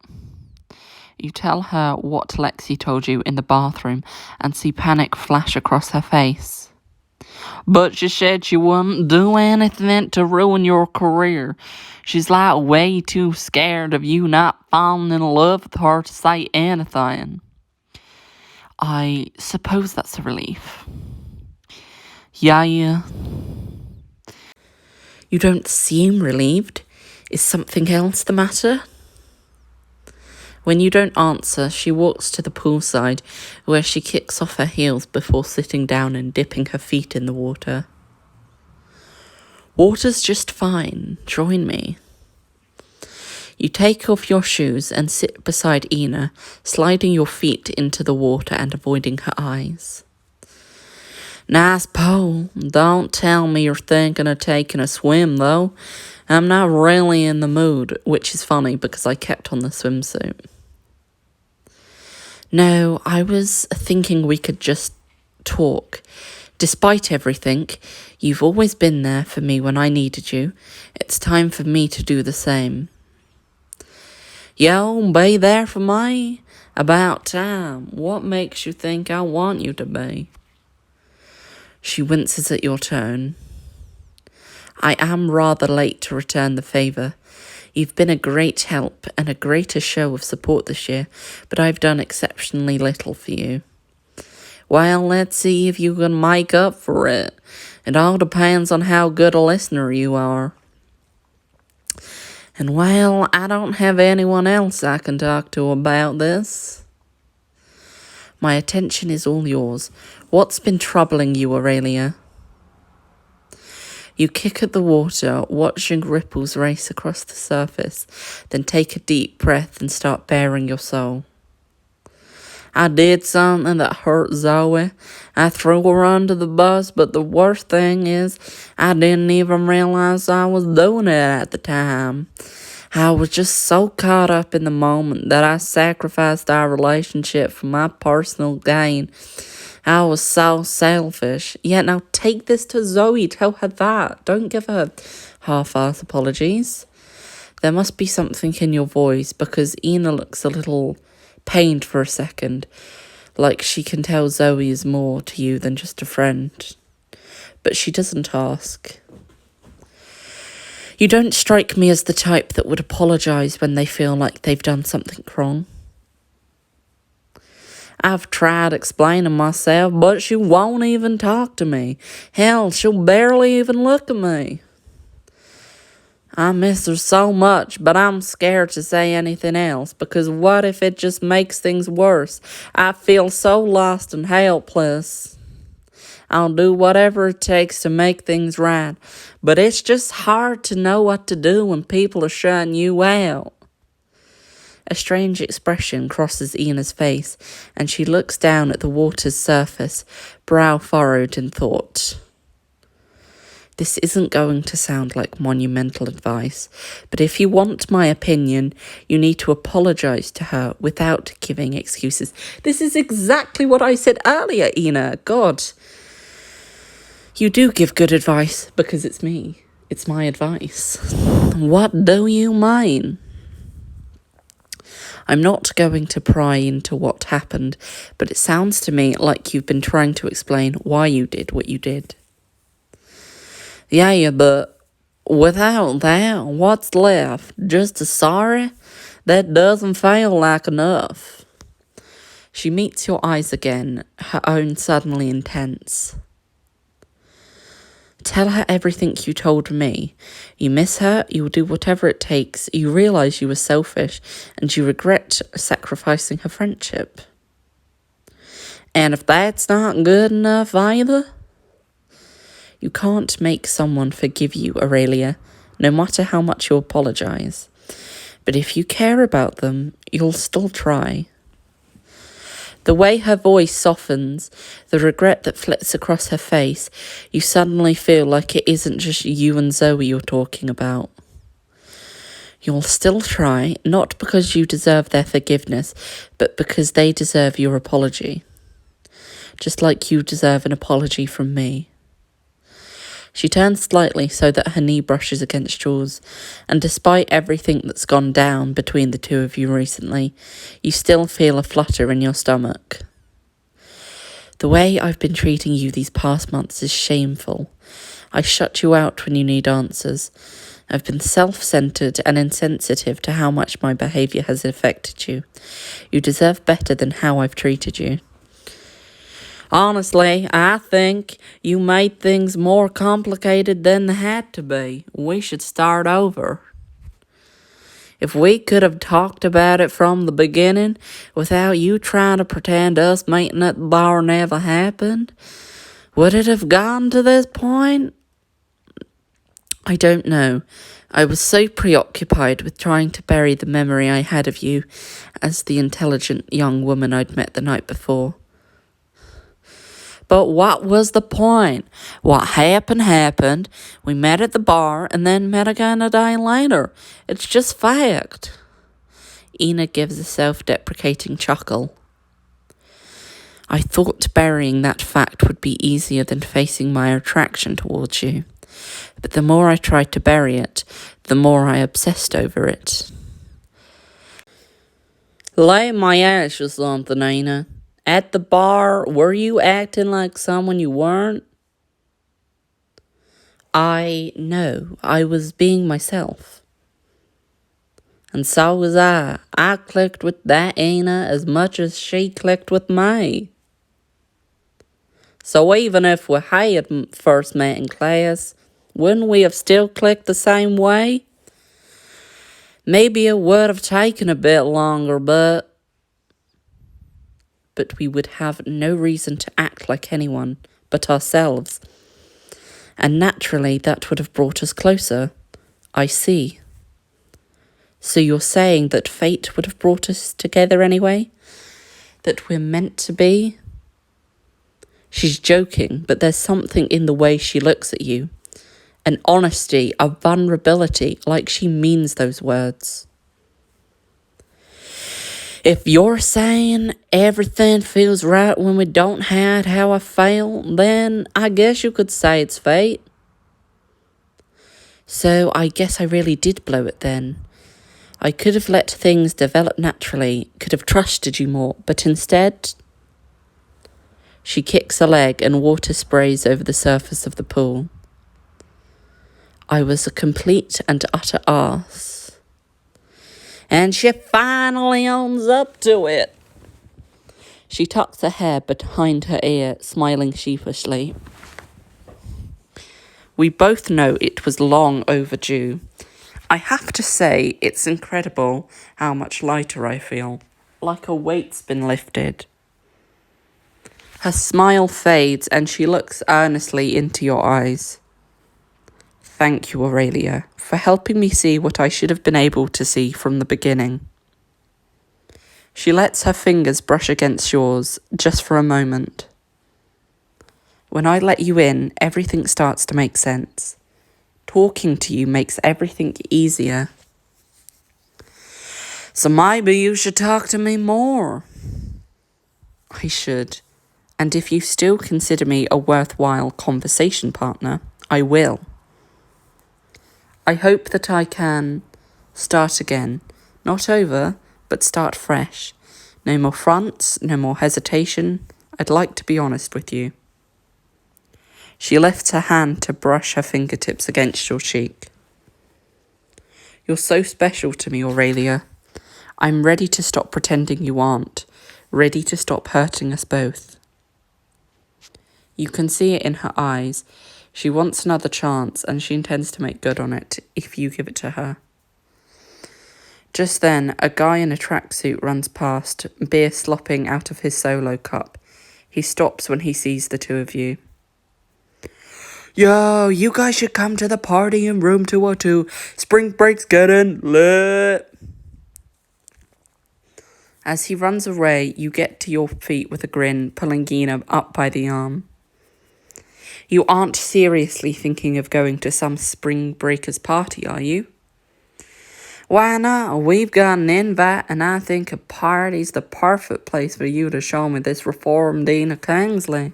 You tell her what Lexi told you in the bathroom and see panic flash across her face. But she said she wouldn't do anything to ruin your career. She's like way too scared of you not falling in love with her to say anything. I suppose that's a relief. Yeah. You don't seem relieved. Is something else the matter? When you don't answer, she walks to the poolside, where she kicks off her heels before sitting down and dipping her feet in the water. Water's just fine. Join me. You take off your shoes and sit beside Ina, sliding your feet into the water and avoiding her eyes. Nice pole. Don't tell me you're thinking of taking a swim, though. I'm not really in the mood, which is funny because I kept on the swimsuit. No, I was thinking we could just talk. Despite everything, you've always been there for me when I needed you. It's time for me to do the same. You'll be there for me? About time. What makes you think I want you to be? She winces at your tone. I am rather late to return the favour. You've been a great help and a greater show of support this year, but I've done exceptionally little for you. Well, let's see if you can make up for it. It all depends on how good a listener you are. And well, I don't have anyone else I can talk to about this. My attention is all yours. What's been troubling you, Aurelia? You kick at the water, watching ripples race across the surface, then take a deep breath and start baring your soul. I did something that hurt Zoe. I threw her under the bus, but the worst thing is I didn't even realize I was doing it at the time. I was just so caught up in the moment that I sacrificed our relationship for my personal gain. I was so selfish. Yeah, now take this to Zoe. Tell her that. Don't give her half-ass apologies. There must be something in your voice because Ina looks a little pained for a second, like she can tell Zoe is more to you than just a friend. But she doesn't ask. You don't strike me as the type that would apologise when they feel like they've done something wrong. I've tried explaining myself, but she won't even talk to me. Hell, she'll barely even look at me. I miss her so much, but I'm scared to say anything else, because what if it just makes things worse? I feel so lost and helpless. I'll do whatever it takes to make things right, but it's just hard to know what to do when people are shutting you out. A strange expression crosses Ina's face, and she looks down at the water's surface, brow furrowed in thought. This isn't going to sound like monumental advice, but if you want my opinion, you need to apologise to her without giving excuses. This is exactly what I said earlier, Ina. God. You do give good advice because it's me. It's my advice. What do you mean? I'm not going to pry into what happened, but it sounds to me like you've been trying to explain why you did what you did. Yeah, but without that, what's left? Just a sorry? That doesn't feel like enough. She meets your eyes again, her own suddenly intense. Tell her everything you told me. You miss her, you will do whatever it takes, you realise you were selfish, and you regret sacrificing her friendship. And if that's not good enough either? You can't make someone forgive you, Aurelia, no matter how much you apologise. But if you care about them, you'll still try. The way her voice softens, the regret that flits across her face, you suddenly feel like it isn't just you and Zoe you're talking about. You'll still try, not because you deserve their forgiveness, but because they deserve your apology. Just like you deserve an apology from me. She turns slightly so that her knee brushes against yours, and despite everything that's gone down between the two of you recently, you still feel a flutter in your stomach. The way I've been treating you these past months is shameful. I shut you out when you need answers. I've been self-centered and insensitive to how much my behaviour has affected you. You deserve better than how I've treated you. Honestly, I think you made things more complicated than they had to be. We should start over. If we could have talked about it from the beginning, without you trying to pretend us meeting at the bar never happened, would it have gone to this point? I don't know. I was so preoccupied with trying to bury the memory I had of you as the intelligent young woman I'd met the night before. But what was the point? What happened. We met at the bar and then met again a day later. It's just fact. Ina gives a self-deprecating chuckle. I thought burying that fact would be easier than facing my attraction towards you. But the more I tried to bury it, the more I obsessed over it. Lay my ass or something, Ina. At the bar, were you acting like someone you weren't? I know, I was being myself. And so was I. I clicked with that Ina as much as she clicked with me. So even if we had first met in class, wouldn't we have still clicked the same way? Maybe it would have taken a bit longer, but we would have no reason to act like anyone but ourselves. And naturally, that would have brought us closer. I see. So you're saying that fate would have brought us together anyway? That we're meant to be? She's joking, but there's something in the way she looks at you. An honesty, a vulnerability, like she means those words. If you're saying everything feels right when we don't have how I feel, then I guess you could say it's fate. So I guess I really did blow it then. I could have let things develop naturally, could have trusted you more, but instead... She kicks a leg and water sprays over the surface of the pool. I was a complete and utter arse. And she finally owns up to it. She tucks her hair behind her ear, smiling sheepishly. We both know it was long overdue. I have to say, it's incredible how much lighter I feel, like a weight's been lifted. Her smile fades and she looks earnestly into your eyes. Thank you, Aurelia, for helping me see what I should have been able to see from the beginning. She lets her fingers brush against yours, just for a moment. When I let you in, everything starts to make sense. Talking to you makes everything easier. So maybe you should talk to me more. I should. And if you still consider me a worthwhile conversation partner, I will. I hope that I can start again. Not over, but start fresh. No more fronts, no more hesitation. I'd like to be honest with you. She lifts her hand to brush her fingertips against your cheek. You're so special to me, Aurelia. I'm ready to stop pretending you aren't. Ready to stop hurting us both. You can see it in her eyes. She wants another chance and she intends to make good on it if you give it to her. Just then, a guy in a tracksuit runs past, beer slopping out of his solo cup. He stops when he sees the two of you. Yo, you guys should come to the party in room 202. Spring break's getting lit. As he runs away, you get to your feet with a grin, pulling Gina up by the arm. You aren't seriously thinking of going to some spring breakers party, are you? Why not? We've got an invite, and I think a party's the perfect place for you to show me this reformed Ina Kingsley.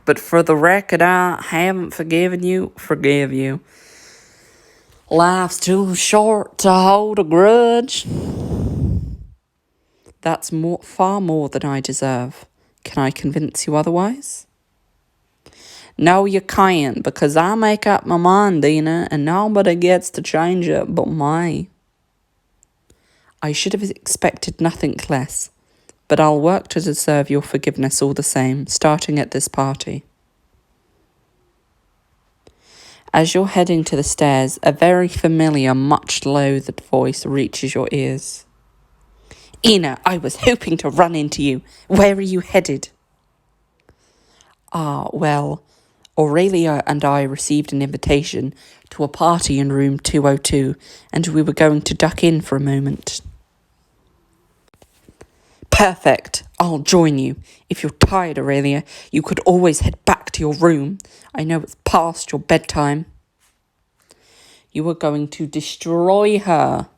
But for the record, I haven't forgiven you. Forgive you. Life's too short to hold a grudge. That's far more than I deserve. Can I convince you otherwise? No, you can't, because I make up my mind, Ina, and nobody gets to change it but me. I should have expected nothing less, but I'll work to deserve your forgiveness all the same, starting at this party. As you're heading to the stairs, a very familiar, much loathed voice reaches your ears. Ina, I was hoping to run into you. Where are you headed? Well, Aurelia and I received an invitation to a party in room 202, and we were going to duck in for a moment. Perfect. I'll join you. If you're tired, Aurelia, you could always head back to your room. I know it's past your bedtime. You were going to destroy her.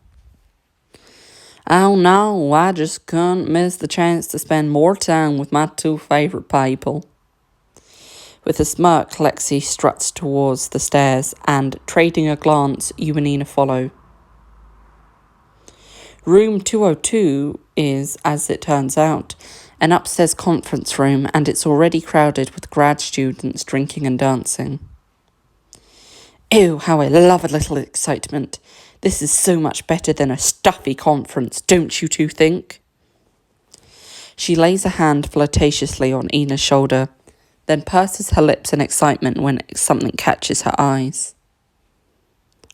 Oh no, I just couldn't miss the chance to spend more time with my two favourite people. With a smirk, Lexi struts towards the stairs and, trading a glance, you and Ina follow. Room 202 is, as it turns out, an upstairs conference room, and it's already crowded with grad students drinking and dancing. Ew, how I love a little excitement. This is so much better than a stuffy conference, don't you two think? She lays a hand flirtatiously on Ina's shoulder, then purses her lips in excitement when something catches her eyes.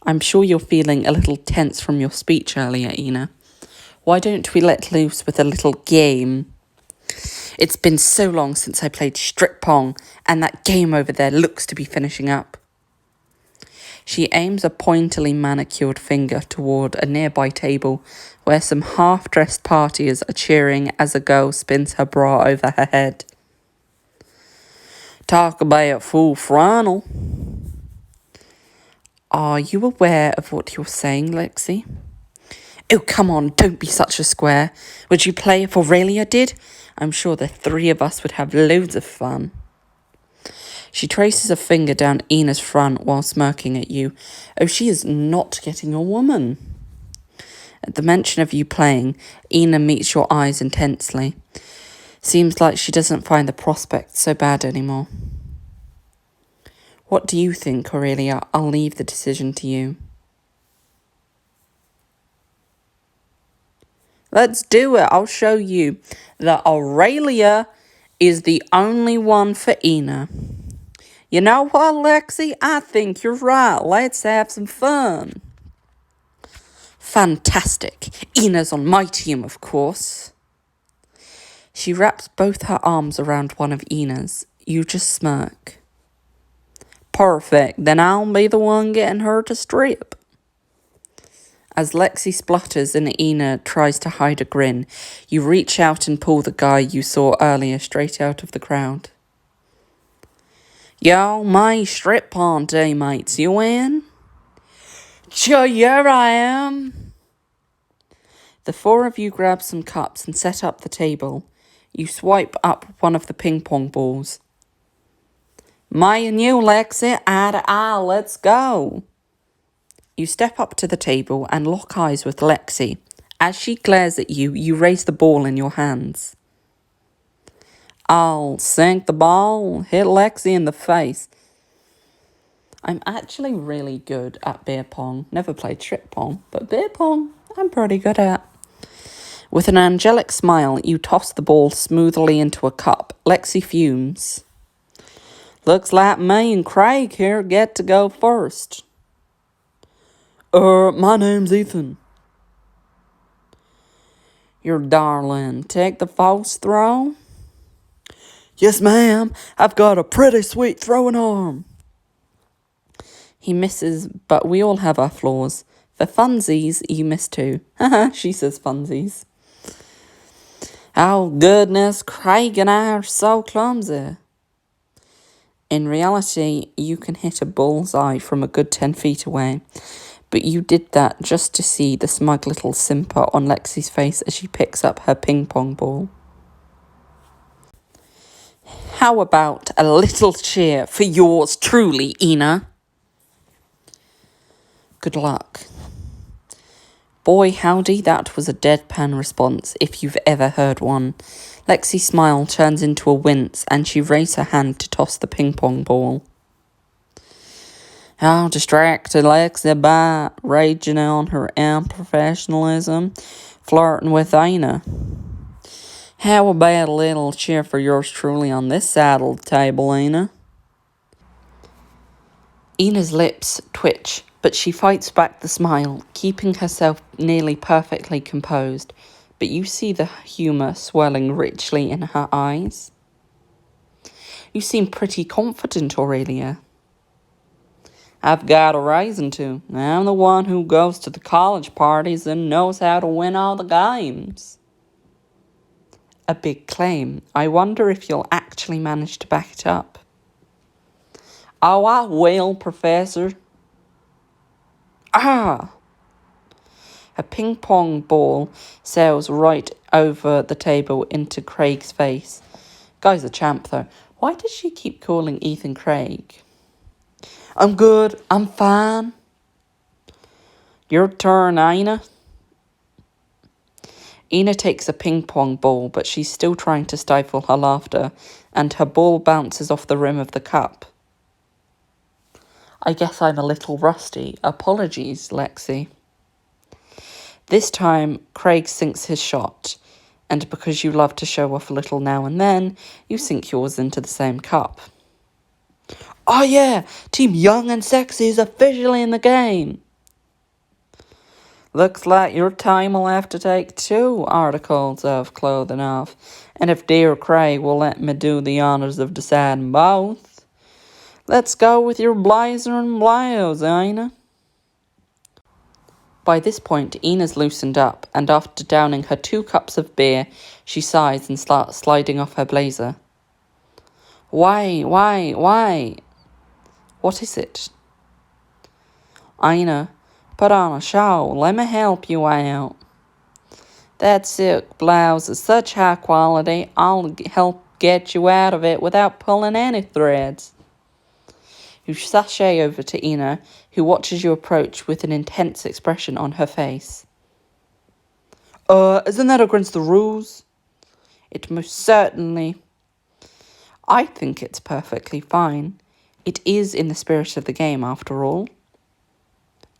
I'm sure you're feeling a little tense from your speech earlier, Ina. Why don't we let loose with a little game? It's been so long since I played strip pong, and that game over there looks to be finishing up. She aims a pointily manicured finger toward a nearby table where some half-dressed partiers are cheering as a girl spins her bra over her head. Talk about full frontal. Are you aware of what you're saying, Lexi? Oh, come on, don't be such a square. Would you play if Aurelia did? I'm sure the three of us would have loads of fun. She traces a finger down Ina's front while smirking at you. Oh, she is not getting a woman. At the mention of you playing, Ina meets your eyes intensely. Seems like she doesn't find the prospect so bad anymore. What do you think, Aurelia? I'll leave the decision to you. Let's do it. I'll show you that Aurelia is the only one for Ina. You know what, Lexi? I think you're right. Let's have some fun. Fantastic. Ina's on my team, of course. She wraps both her arms around one of Ina's. You just smirk. Perfect. Then I'll be the one getting her to strip. As Lexi splutters and Ina tries to hide a grin, you reach out and pull the guy you saw earlier straight out of the crowd. Yo, my strip pawn teammates, you in? Sure, yeah, I am. The four of you grab some cups and set up the table. You swipe up one of the ping pong balls. Me and you, Lexi, eye to eye, let's go. You step up to the table and lock eyes with Lexi. As she glares at you, you raise the ball in your hands. I'll sink the ball, hit Lexi in the face. I'm actually really good at beer pong. Never played strip pong, but beer pong, I'm pretty good at. With an angelic smile, you toss the ball smoothly into a cup. Lexi fumes. Looks like me and Craig here get to go first. My name's Ethan. You're darling. Take the false throw? Yes, ma'am. I've got a pretty sweet throwing arm. He misses, but we all have our flaws. For funsies, you miss too. Haha, she says funsies. Oh, goodness, Craig and I are so clumsy. In reality, you can hit a bullseye from a good 10 feet away. But you did that just to see the smug little simper on Lexi's face as she picks up her ping pong ball. How about a little cheer for yours truly, Ina? Good luck. Boy, howdy, that was a deadpan response, if you've ever heard one. Lexi's smile turns into a wince, and she raised her hand to toss the ping pong ball. How distracted Lexi by raging on her unprofessionalism, flirting with Ina. How about a little cheer for yours truly on this side of the table, Ina? Ina's lips twitch, but she fights back the smile, keeping herself nearly perfectly composed. But you see the humour swelling richly in her eyes. You seem pretty confident, Aurelia. I've got a reason to. I'm the one who goes to the college parties and knows how to win all the games. a big claim. I wonder if you'll actually manage to back it up. Oh, I will, Professor. Ah! A ping pong ball sails right over the table into Craig's face. Guy's a champ, though. Why does she keep calling Ethan Craig? I'm good. I'm fine. Your turn, Ina. Ina takes a ping pong ball, but she's still trying to stifle her laughter, and her ball bounces off the rim of the cup. I guess I'm a little rusty. Apologies, Lexi. This time, Craig sinks his shot, and because you love to show off a little now and then, you sink yours into the same cup. Oh yeah, Team Young and Sexy is officially in the game. Looks like your time will have to take 2 articles of clothing off, and if dear Craig will let me do the honours of deciding both. Let's go with your blazer and blouse, Ina. By this point, Ina's loosened up, and after downing her 2 cups of beer, she sighs and starts sliding off her blazer. Why? What is it? Ina, put on a show. Let me help you out. That silk blouse is such high quality, I'll help get you out of it without pulling any threads. You sashay over to Ina, who watches you approach with an intense expression on her face. Isn't that against the rules? It most certainly. I think it's perfectly fine. It is in the spirit of the game, after all.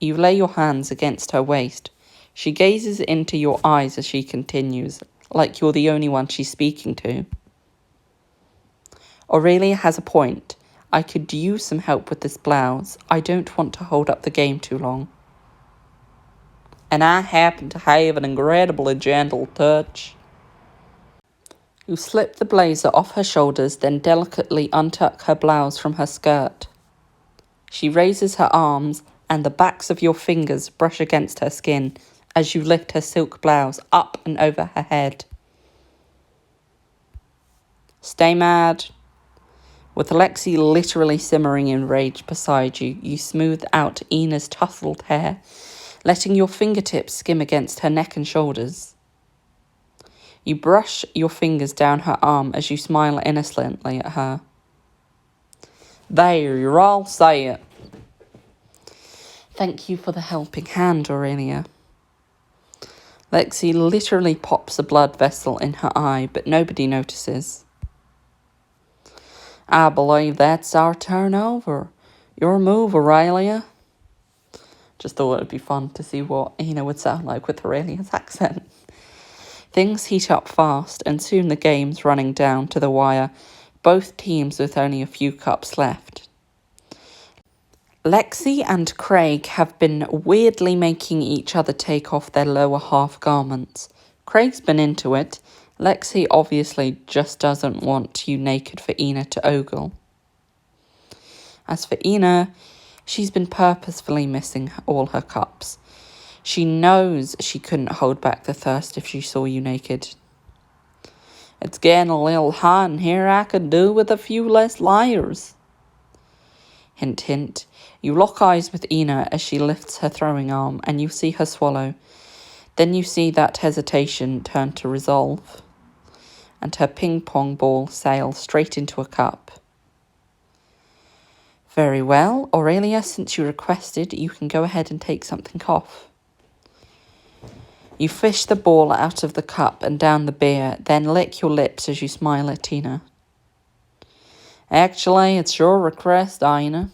You lay your hands against her waist. She gazes into your eyes as she continues, like you're the only one she's speaking to. Aurelia has a point. I could use some help with this blouse. I don't want to hold up the game too long. And I happen to have an incredibly gentle touch. You slip the blazer off her shoulders, then delicately untuck her blouse from her skirt. She raises her arms, and the backs of your fingers brush against her skin as you lift her silk blouse up and over her head. Stay mad. With Lexi literally simmering in rage beside you, you smooth out Ina's tousled hair, letting your fingertips skim against her neck and shoulders. You brush your fingers down her arm as you smile innocently at her. There, you're all set. Thank you for the helping hand, Aurelia. Lexi literally pops a blood vessel in her eye, but nobody notices. I believe that's our turn over. Your move, Aurelia. Just thought it would be fun to see what Ina would sound like with Aurelia's accent. Things heat up fast, and soon the game's running down to the wire, both teams with only a few cups left. Lexi and Craig have been weirdly making each other take off their lower half garments. Craig's been into it. Lexi obviously just doesn't want you naked for Ina to ogle. As for Ina, she's been purposefully missing all her cups. She knows she couldn't hold back the thirst if she saw you naked. It's getting a little hot in here. I could do with a few less liars. Hint, hint. You lock eyes with Ina as she lifts her throwing arm, and you see her swallow. Then you see that hesitation turn to resolve, and her ping-pong ball sail straight into a cup. Very well, Aurelia, since you requested, you can go ahead and take something off. You fish the ball out of the cup and down the beer, then lick your lips as you smile at Tina. Actually, it's your request, Ina.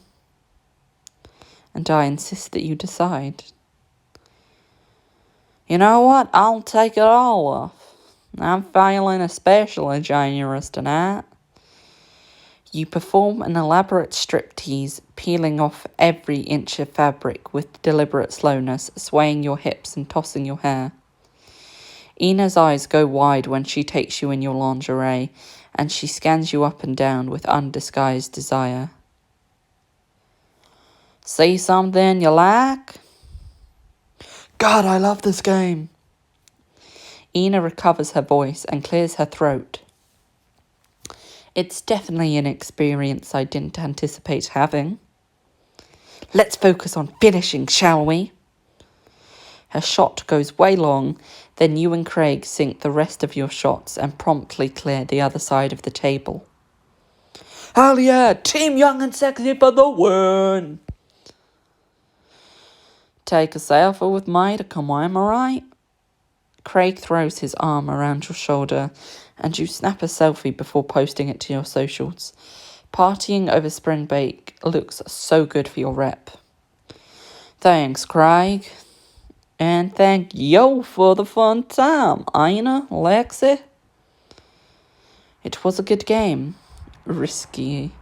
And I insist that you decide. You know what? I'll take it all off. I'm feeling especially generous tonight. You perform an elaborate striptease, peeling off every inch of fabric with deliberate slowness, swaying your hips and tossing your hair. Ina's eyes go wide when she takes you in your lingerie, and she scans you up and down with undisguised desire. See something you like? God, I love this game. Ina recovers her voice and clears her throat. It's definitely an experience I didn't anticipate having. Let's focus on finishing, shall we? Her shot goes way long, then you and Craig sink the rest of your shots and promptly clear the other side of the table. Hell yeah, Team Young and Sexy for the win! Take a selfie with me to commemorate? Craig throws his arm around your shoulder and you snap a selfie before posting it to your socials. Partying over spring break looks so good for your rep. Thanks, Craig. And thank you for the fun time, Ina, Lexi. It was a good game. Risky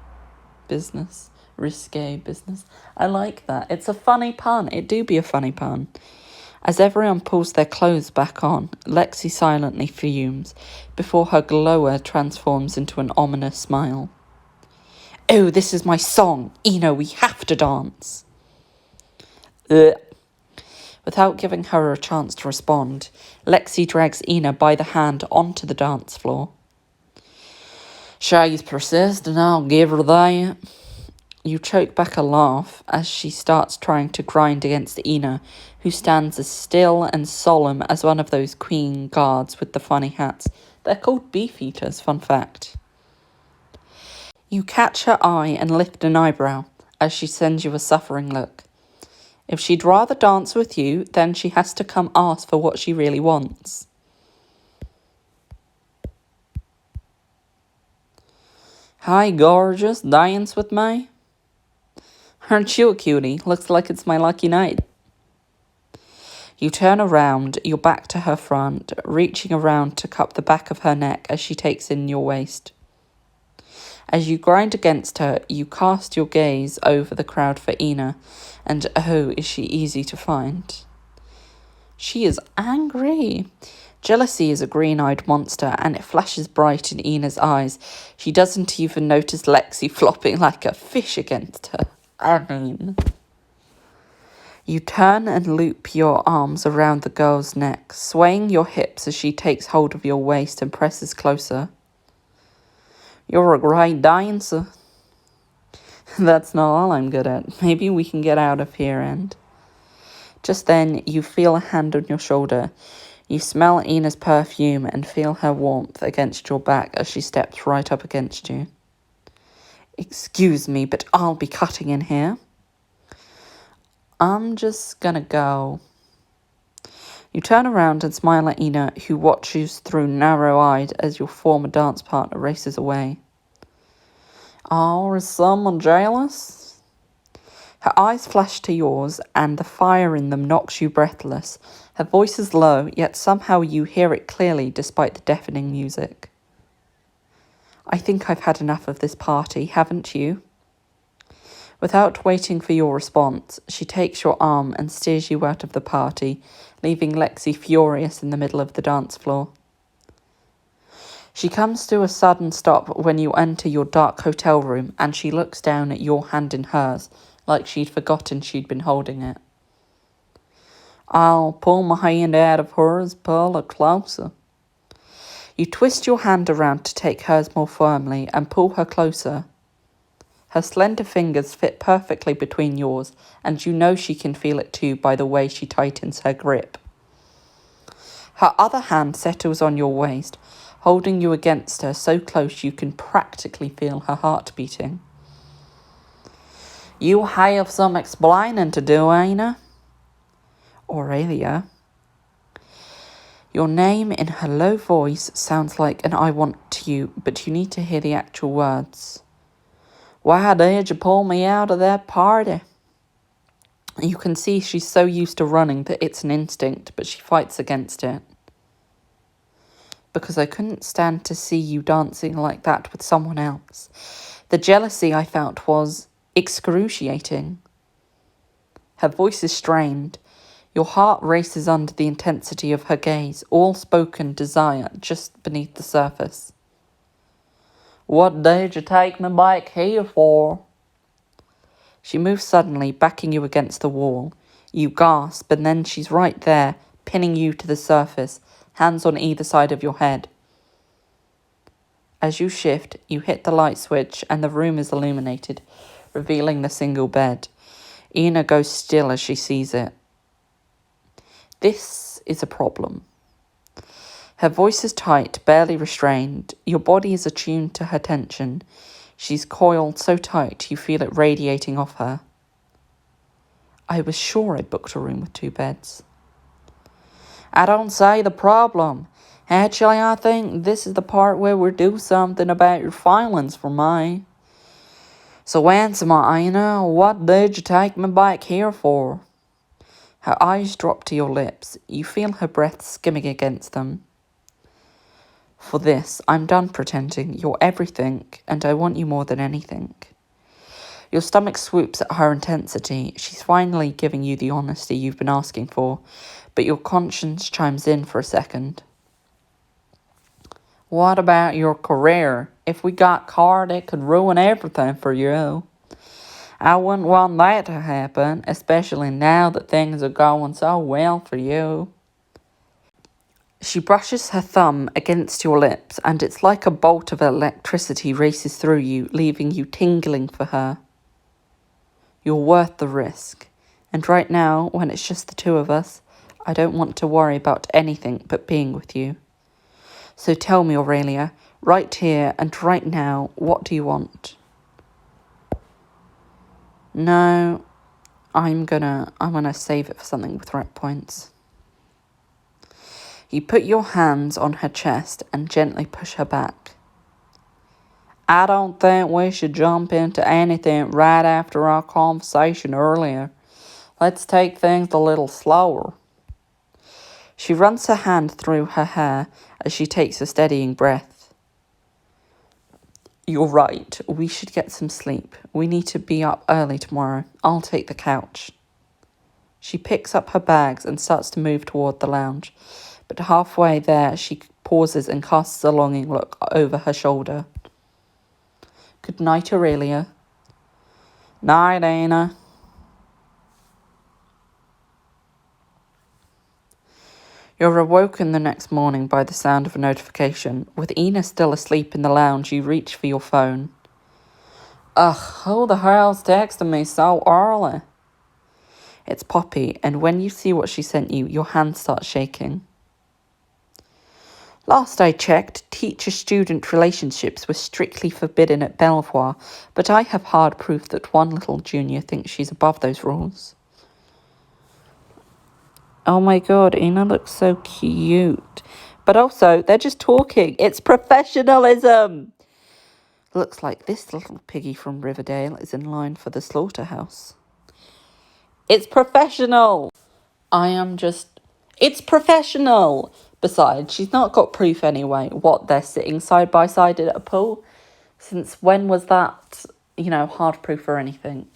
business. Risque business. I like that. It's a funny pun. It do be a funny pun. As everyone pulls their clothes back on, Lexi silently fumes before her glower transforms into an ominous smile. Oh, this is my song. Ina, we have to dance. Ugh. Without giving her a chance to respond, Lexi drags Ina by the hand onto the dance floor. She's persistent, I'll give her that. You choke back a laugh as she starts trying to grind against Ina, who stands as still and solemn as one of those queen guards with the funny hats. They're called beefeaters, fun fact. You catch her eye and lift an eyebrow as she sends you a suffering look. If she'd rather dance with you, then she has to come ask for what she really wants. Hi, gorgeous, dance with me? Aren't you a cutie? Looks like it's my lucky night. You turn around, your back to her front, reaching around to cup the back of her neck as she takes in your waist. As you grind against her, you cast your gaze over the crowd for Ina, and oh, is she easy to find. She is angry. Jealousy is a green-eyed monster, and it flashes bright in Ina's eyes. She doesn't even notice Lexi flopping like a fish against her. You turn and loop your arms around the girl's neck, swaying your hips as she takes hold of your waist and presses closer. You're a great dancer. That's not all I'm good at. Maybe we can get out of here and... Just then, you feel a hand on your shoulder. You smell Ina's perfume and feel her warmth against your back as she steps right up against you. Excuse me, but I'll be cutting in here. I'm just gonna go. You turn around and smile at Ina, who watches through narrow-eyed as your former dance partner races away. Oh, is someone jealous? Her eyes flash to yours, and the fire in them knocks you breathless. Her voice is low, yet somehow you hear it clearly despite the deafening music. I think I've had enough of this party, haven't you? Without waiting for your response, she takes your arm and steers you out of the party, leaving Lexi furious in the middle of the dance floor. She comes to a sudden stop when you enter your dark hotel room, and she looks down at your hand in hers, like she'd forgotten she'd been holding it. I'll pull my hand out of hers, pull it closer. You twist your hand around to take hers more firmly and pull her closer. Her slender fingers fit perfectly between yours, and you know she can feel it too by the way she tightens her grip. Her other hand settles on your waist, holding you against her so close you can practically feel her heart beating. You have some explaining to do, Ina. Aurelia. Your name in her low voice sounds like an I want to you, but you need to hear the actual words. Why did you pull me out of that party? You can see she's so used to running that it's an instinct, but she fights against it. Because I couldn't stand to see you dancing like that with someone else. The jealousy I felt was excruciating. Her voice is strained. Your heart races under the intensity of her gaze, all spoken desire just beneath the surface. What did you take me back here for? She moves suddenly, backing you against the wall. You gasp, and then she's right there, pinning you to the surface, hands on either side of your head. As you shift, you hit the light switch and the room is illuminated, revealing the single bed. Ina goes still as she sees it. This is a problem. Her voice is tight, barely restrained. Your body is attuned to her tension. She's coiled so tight you feel it radiating off her. I was sure I booked a room with 2 beds. I don't see the problem. Actually, I think this is the part where we do something about your feelings for me. So answer me, Ina, what did you take me back here for? Her eyes drop to your lips. You feel her breath skimming against them. For this, I'm done pretending. You're everything, and I want you more than anything. Your stomach swoops at her intensity. She's finally giving you the honesty you've been asking for, but your conscience chimes in for a second. What about your career? If we got caught, it could ruin everything for you. I wouldn't want that to happen, especially now that things are going so well for you. She brushes her thumb against your lips, and it's like a bolt of electricity races through you, leaving you tingling for her. You're worth the risk. And right now, when it's just the 2 of us, I don't want to worry about anything but being with you. So tell me, Aurelia, right here and right now, what do you want? No, I'm gonna save it for something with right points. You put your hands on her chest and gently push her back. I don't think we should jump into anything right after our conversation earlier. Let's take things a little slower. She runs her hand through her hair as she takes a steadying breath. You're right, we should get some sleep. We need to be up early tomorrow. I'll take the couch. She picks up her bags and starts to move toward the lounge, but halfway there she pauses and casts a longing look over her shoulder. Good night, Aurelia. Night, Ina. You're awoken the next morning by the sound of a notification. With Ina still asleep in the lounge, you reach for your phone. Ugh, who the hell's texting me so early? It's Poppy, and when you see what she sent you, your hand starts shaking. Last I checked, teacher-student relationships were strictly forbidden at Belvoire, but I have hard proof that one little junior thinks she's above those rules. Oh my god, Ina looks so cute. But also, they're just talking. It's professionalism! Looks like this little piggy from Riverdale is in line for the slaughterhouse. It's professional! It's professional! Besides, she's not got proof anyway. What, they're sitting side by side at a pool? Since when was that, hard proof or anything?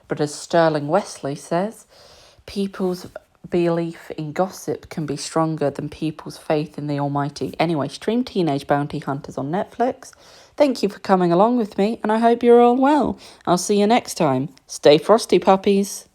But as Sterling Wesley says, people's belief in gossip can be stronger than people's faith in the Almighty. Anyway, stream Teenage Bounty Hunters on Netflix. Thank you for coming along with me, and I hope you're all well. I'll see you next time. Stay frosty, puppies.